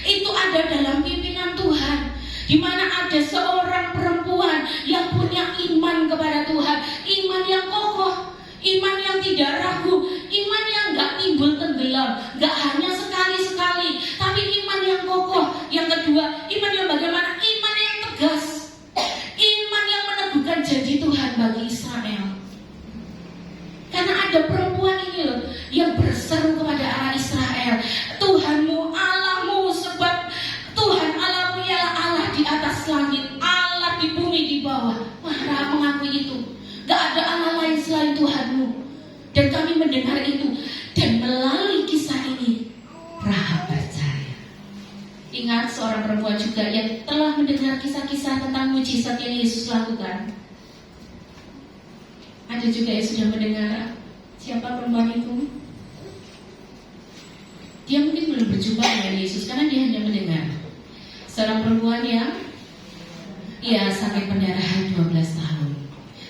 Itu ada dalam pimpinan Tuhan, di mana ada seorang perempuan yang punya iman kepada Tuhan, iman yang kokoh, iman yang tidak ragu, iman yang gak timbul tenggelam, gak hanya sekali-sekali, tapi iman yang kokoh. Yang kedua, iman yang bagaimana? Iman yang tegas, iman yang meneguhkan janji Tuhan bagi Israel. Karena ada perempuan ini loh yang berseru kepada Allah Israel, Tuhanmu Allahmu, sebab Tuhan Allahmu ialah Allah di atas langit, Allah di bumi di bawah. Wah, Rahab mengakui itu. Gak ada Allah lain selain Tuhanmu. Dan kami mendengar itu. Dan melalui kisah ini, Rahab percaya. Ingat seorang perempuan juga yang telah mendengar kisah-kisah tentang mujizat yang Yesus lakukan. Ada juga yang sudah mendengar. Siapa perempuan itu? Dia mungkin belum berjumpa dengan Yesus karena dia hanya mendengar. Seorang perempuan yang sakit pendarahan 12 tahun.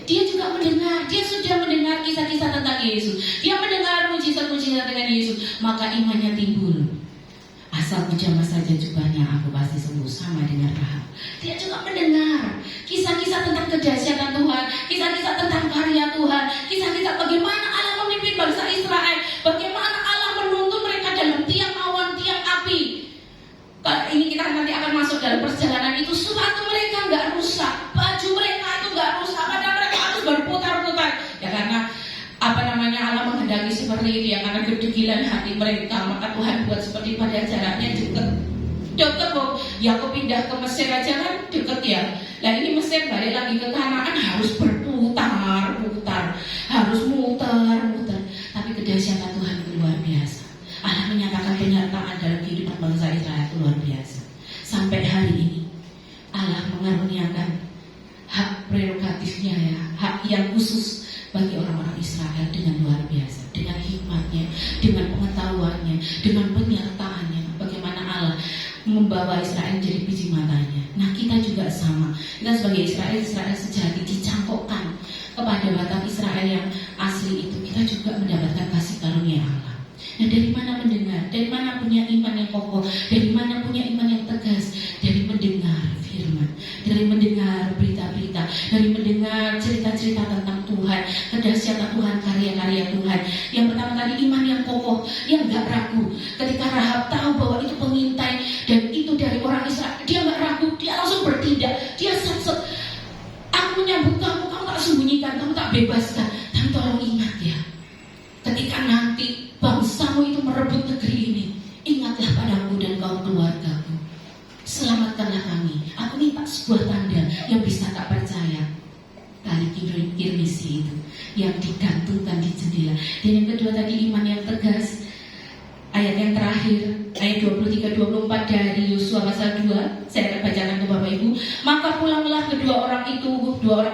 Dia juga mendengar, dia sudah mendengar kisah-kisah tentang Yesus. Dia mendengar mujizat-mujizat dengan Yesus, maka imannya timbul. Asal ku jamah saja jubahnya, aku pasti sembuh, sama dengan Rahab. Dia juga mendengar kisah-kisah tentang kedahsyatan Tuhan, kisah-kisah tentang karya Tuhan, kisah-kisah bagaimana Allah memimpin bangsa Israel, bagaimana Allah menuntun mereka dalam tiang awan, tiang api. Ini kita nanti akan masuk dalam perjalanan itu. Sepatu mereka nggak rusak, baju mereka itu nggak rusak, padahal mereka harus berputar-putar. Ya karena Allah menghendaki seperti itu ya, karena kedegilan hati mereka, maka Tuhan buat seperti pada jaraknya deket kok. Yakub pindah ke Mesir aja kan deket ya. Nah ini Mesir balik lagi ke Kanaan harus berputar-putar, harus muter-muter. Tapi kedahsyatan Tuhan itu luar biasa. Allah menyatakan kenyataan dalam kehidupan dikaruniakan hak prerogatifnya ya, hak yang khusus bagi orang-orang Israel dengan luar biasa, dengan hikmatnya, dengan pengetahuannya, dengan penyertaannya, bagaimana Allah membawa Israel jadi biji matanya. Nah, kita juga sama. Kita sebagai Israel sejati dicangkokkan kepada batang Israel yang asli itu. Kita juga mendapatkan kasih karunia Allah. Nah, dari mana mendengar? Dari mana punya iman yang kokoh? Dari mana punya iman yang tegas? Dari mendengar firman, dari mendengar berita-berita, dari mendengar cerita-cerita tentang Tuhan, kedahsyatan Tuhan, karya-karya Tuhan. Yang pertama tadi iman yang kokoh, yang gak ragu. Ketika Rahab tahu bahwa itu pengintai dan itu dari orang Israel, dia gak ragu, dia langsung bertindak. Dia satset, aku menyambut kamu, kamu tak sembunyikan, kamu tak bebaskan. Tapi tolong ingat ya, ketika nanti bangsamu itu merebut negeri ini, ingatlah padaku dan kaum keluargaku. Selamatkanlah kami. Aku minta sebuah tanda yang bisa tak percaya. Tali kirmisi itu yang digantungkan di jendela. Dan yang kedua tadi iman yang tegas. Ayat yang terakhir, ayat 23-24 dari Yosua pasal 2, saya akan bacakan ke Bapak Ibu. Maka pulanglah kedua orang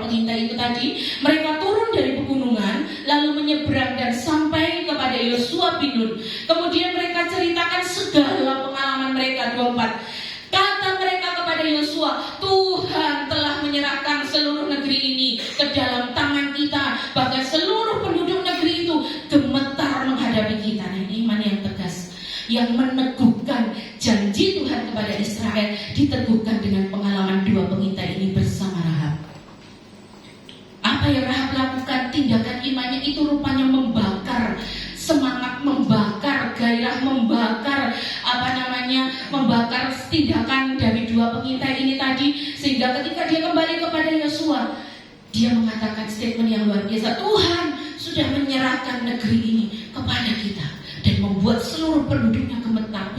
pengintai itu tadi. Mereka turun dari pegunungan, lalu menyeberang dan sampai kepada Yosua bin Nun. Kemudian mereka ceritakan segala pengalaman mereka. 24. Kata mereka kepada Yosua, Tuhan telah menyerahkan seluruh negeri ini ke dalam tangan kita. Bahkan seluruh penduduk negeri itu gemetar menghadapi kita. Nah, ini iman yang tegas, yang meneguhkan janji Tuhan kepada Israel, diteguhkan dengan pengalaman dua pengintai ini bersama Rahab. Apa yang Rahab lakukan? Tindakan imannya itu rupanya membakar semangat, membakar gairah, membakar membakar tindakan dari dua pengintai ini tadi, sehingga ketika dia kembali kepada Yosua, dia mengatakan statement yang luar biasa. Tuhan sudah menyerahkan negeri ini kepada kita dan membuat seluruh penduduknya gemetar.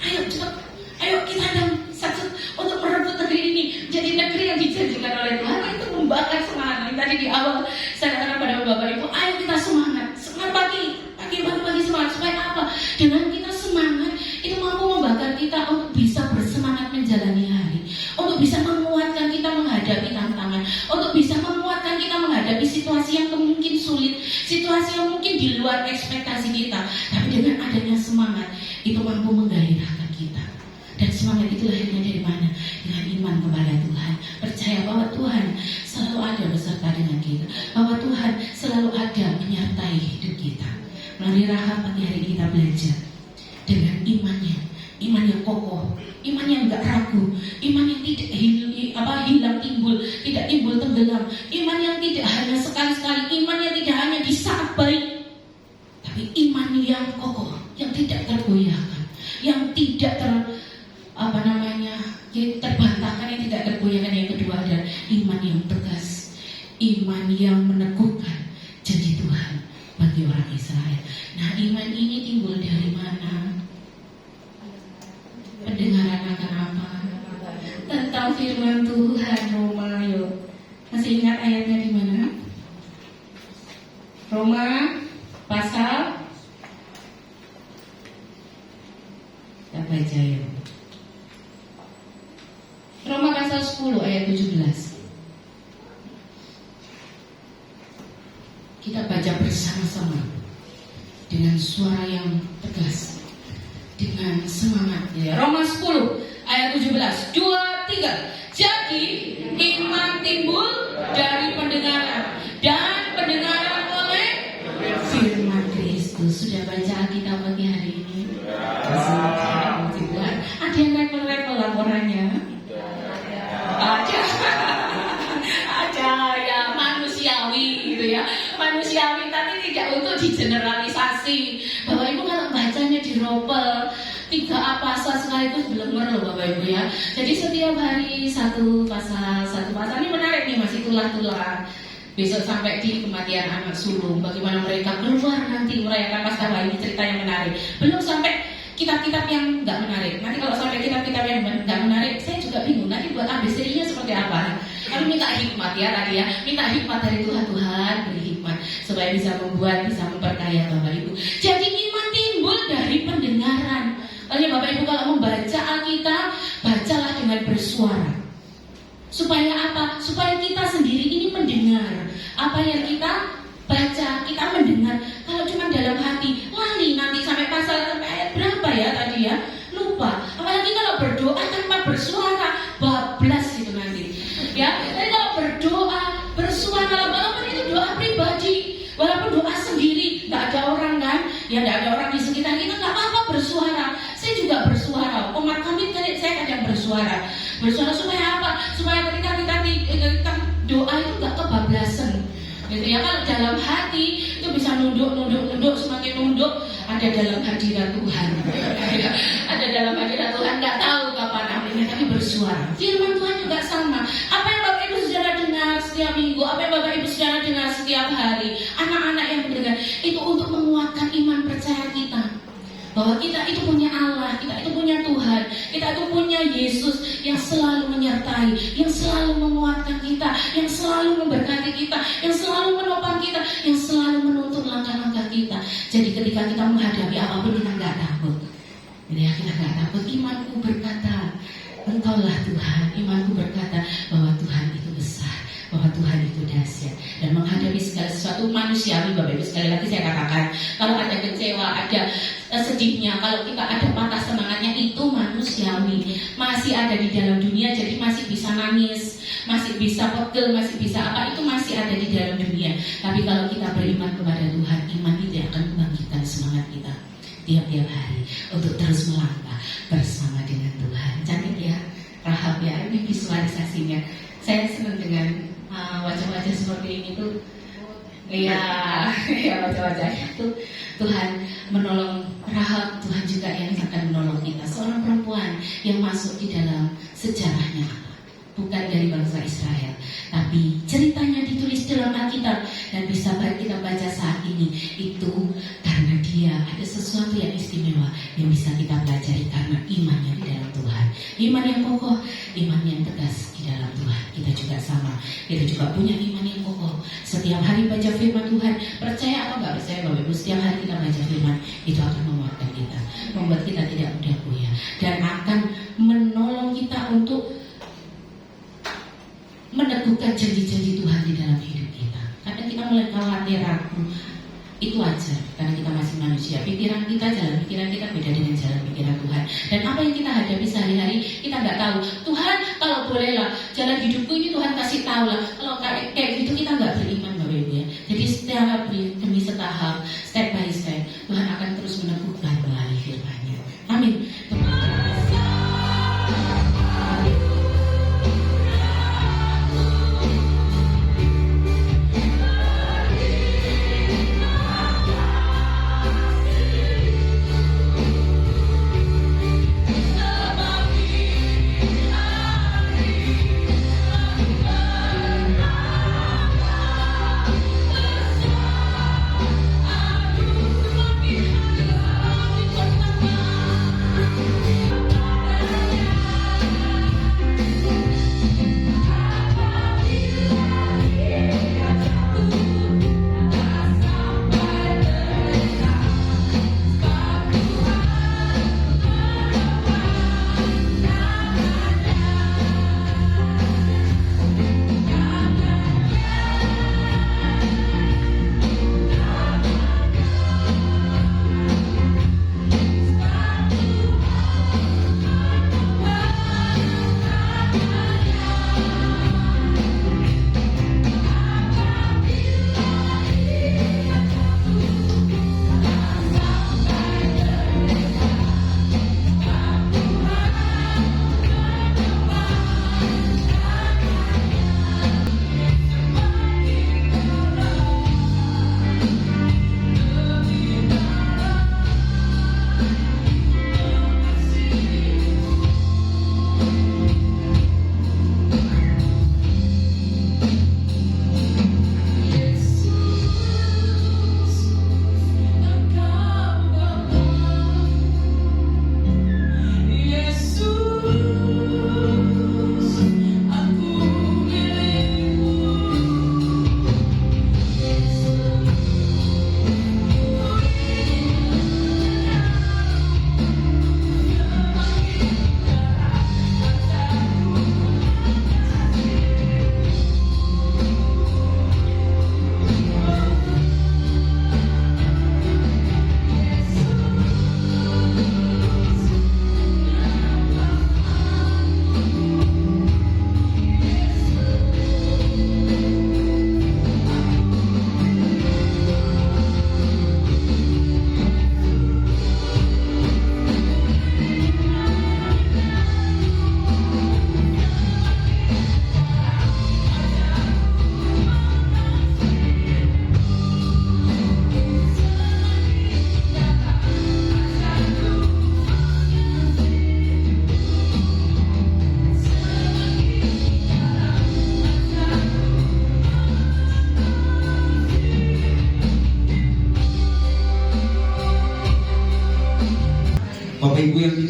Ayo cepat, ayo kita dan satu untuk merebut negeri ini jadi negeri yang dijanjikan oleh Tuhan. Itu membakar semangat. Tadi di awal saya katakan pada Bapak Ibu, ayo kita semangat pagi semangat. Supaya apa? Dengan kita semangat, itu mampu membakar kita untuk bisa bersemangat menjalani hari, untuk bisa menguatkan kita menghadapi tantangan, untuk bisa menguatkan kita menghadapi situasi yang mungkin sulit, situasi yang mungkin di luar ekspektasi kita. Tapi dengan adanya semangat, itu mampu menggairahkan kita. Dan semangat itu lahirnya dari mana? Dengan iman kepada Tuhan. Percaya bahwa Tuhan selalu ada beserta dengan kita, bahwa Tuhan selalu ada menyertai hidup kita. Melalui Rahab pagi hari ini kita belajar dengan imannya, iman yang kokoh, iman yang gak ragu, iman yang tidak hilang timbul, tidak timbul tenggelam, iman yang tidak hanya sekali-sekali, iman yang tidak hanya di saat baik, tapi iman yang kokoh, yang tidak tergoyahkan, yang tidak terbantahkan, yang tidak tergoyahkan. Yang kedua adalah iman yang tegas, iman yang meneguhkan janji Tuhan bagi orang Israel. Nah, iman ini timbul dari mana? Pendengaran akan apa? Tentang firman Tuhan. Roma, yuk. Masih ingat ayatnya di mana? Roma pasal, kita baca yuk. Roma pasal 10 ayat 17. Kita baca bersama-sama dengan suara yang tegas, dengan semangat ya. Roma 10 ayat 17. 2, 3. Jadi iman timbul dari pendengaran, dan pendengaran oleh firman Kristus. Sudah baca Alkitab pagi hari ini? Ada yang repel-repel laporannya? Ada ya, manusiawi gitu ya, manusiawi, tapi tidak untuk digeneralisasi. Bapak Ibu kalau bacanya diropel 3 pasal sekaligus belum loh Bapak Ibu ya. Jadi setiap hari satu pasal ini menarik nih, masih tulah-tulah. Besok sampai di kematian anak sulung, bagaimana mereka keluar nanti merayakan Paskah. Ini cerita yang menarik. Belum sampai kitab-kitab yang nggak menarik. Nanti kalau sampai kitab-kitab yang nggak menarik, saya juga bingung nanti buat ABC-nya seperti apa. Kami minta hikmat ya tadi ya, minta hikmat dari Tuhan. Tuhan beri hikmat supaya bisa membuat, bisa memperkaya Bapak Ibu. Jadi iman timbul dari pendengaran. Makanya Bapak Ibu kalau membaca Alkitab, bacalah dengan bersuara. Supaya apa? Supaya kita sendiri ini mendengar apa yang kita baca, kita mendengar. Kalau cuma dalam hati, lali nanti sampai pasal sampai ayat berapa ya tadi ya? Lupa. Apalagi kalau berdoa tanpa bersuara, bablas itu nanti. Ya, tapi kalau berdoa bersuara, walaupun itu doa pribadi, walaupun doa sendiri, nggak ada orang kan? Ya nggak ada orang di sekitar kita, nggak apa-apa bersuara. Saya juga bersuara. Umat kami saya kadang bersuara. Bersuara supaya apa? Supaya ketika kita doa itu nggak kebablasan. Gitu ya, kalau dalam hati itu bisa nunduk, semakin nunduk ada dalam hadirat Tuhan. Ada dalam hadirat Tuhan, nggak tahu kapan aminnya, tapi bersuara. Firman Tuhan juga sama. Apa yang Bapak Ibu Saudara dengar setiap minggu, apa yang Bapak Ibu Saudara dengar setiap hari, anak-anak yang mendengar, itu untuk menguatkan iman percaya kita. Bahwa kita itu punya Allah, kita itu punya Tuhan, kita itu punya Yesus yang selalu menyertai, yang selalu menguatkan kita, yang selalu memberkati kita, yang selalu menopang kita, yang selalu menuntun langkah-langkah kita. Jadi ketika kita menghadapi apapun kita nggak takut. Ya, kita nggak takut. Imanku berkata, Engkaulah Tuhan. Imanku berkata bahwa Tuhan itu besar, bahwa Tuhan itu dahsyat. Dan menghadapi segala sesuatu manusiawi, Bapak Ibu, sekali lagi saya katakan, kalau ada kecewa, ada sedihnya, kalau kita ada patah semangatnya, itu manusiawi. Masih ada di dalam dunia, jadi masih bisa nangis, masih bisa pegel, masih bisa apa, itu masih ada di dalam dunia. Tapi kalau kita beriman kepada Tuhan, iman itu akan membangkitkan semangat kita tiap-tiap hari untuk terus melangkah bersama dengan Tuhan. Cantik ya Rahab ya, ini visualisasinya. Saya senang dengan wajah-wajah seperti ini tuh. Iya, ya wajah-wajahnya tuh Tuhan menolong Rahab, Tuhan juga yang akan menolong kita. Seorang perempuan yang masuk di dalam sejarahnya Allah, bukan dari bangsa Israel, tapi ceritanya ditulis dalam Alkitab dan bisa kita baca saat ini. Itu karena dia ada sesuatu yang istimewa yang bisa kita pelajari karena imannya di dalam Tuhan. Iman yang kokoh, iman yang tegas di dalam Tuhan. Kita juga sama, kita juga punya iman yang kokoh. Setiap hari baca firman Tuhan, percaya atau nggak percaya Bapak Ibu, setiap hari kita baca firman, itu akan menguatkan kita, membuat kita tidak mudah goyah, dan akan menolong kita untuk meneguhkan janji-janji Tuhan di dalam hidup kita. Kadang kita mulai khawatir, ragu, itu wajar karena kita masih manusia. Pikiran kita, jalan pikiran kita beda dengan jalan pikiran Tuhan. Dan apa yang kita hadapi sehari-hari kita nggak tahu. Tuhan kalau bolehlah jalan hidupku ini Tuhan kasih tahu lah. Kalau kayak gitu kita nggak beriman Bapak Ibu ya. Jadi setiap demi setahap, step by step, Tuhan akan terus meneguhkan melalui firman-Nya. Amin.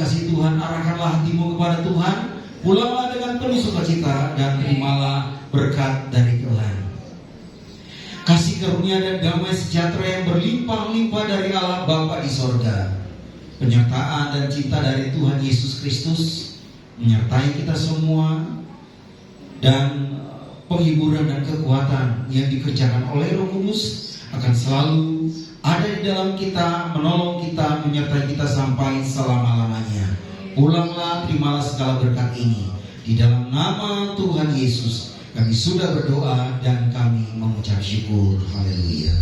kasih Tuhan, arahkanlah hatimu kepada Tuhan. Pulanglah dengan penuh sukacita dan terimalah berkat dari Tuhan. Kasih karunia dan damai sejahtera yang berlimpah-limpah dari Allah Bapa di sorga, penyertaan dan cinta dari Tuhan Yesus Kristus menyertai kita semua, dan penghiburan dan kekuatan yang dikerjakan oleh Roh Kudus akan selalu ada di dalam kita, menolong kita, menyertai kita sampai selama-lamanya. Pulanglah, terimalah segala berkat ini. Di dalam nama Tuhan Yesus kami sudah berdoa dan kami mengucap syukur. Haleluya.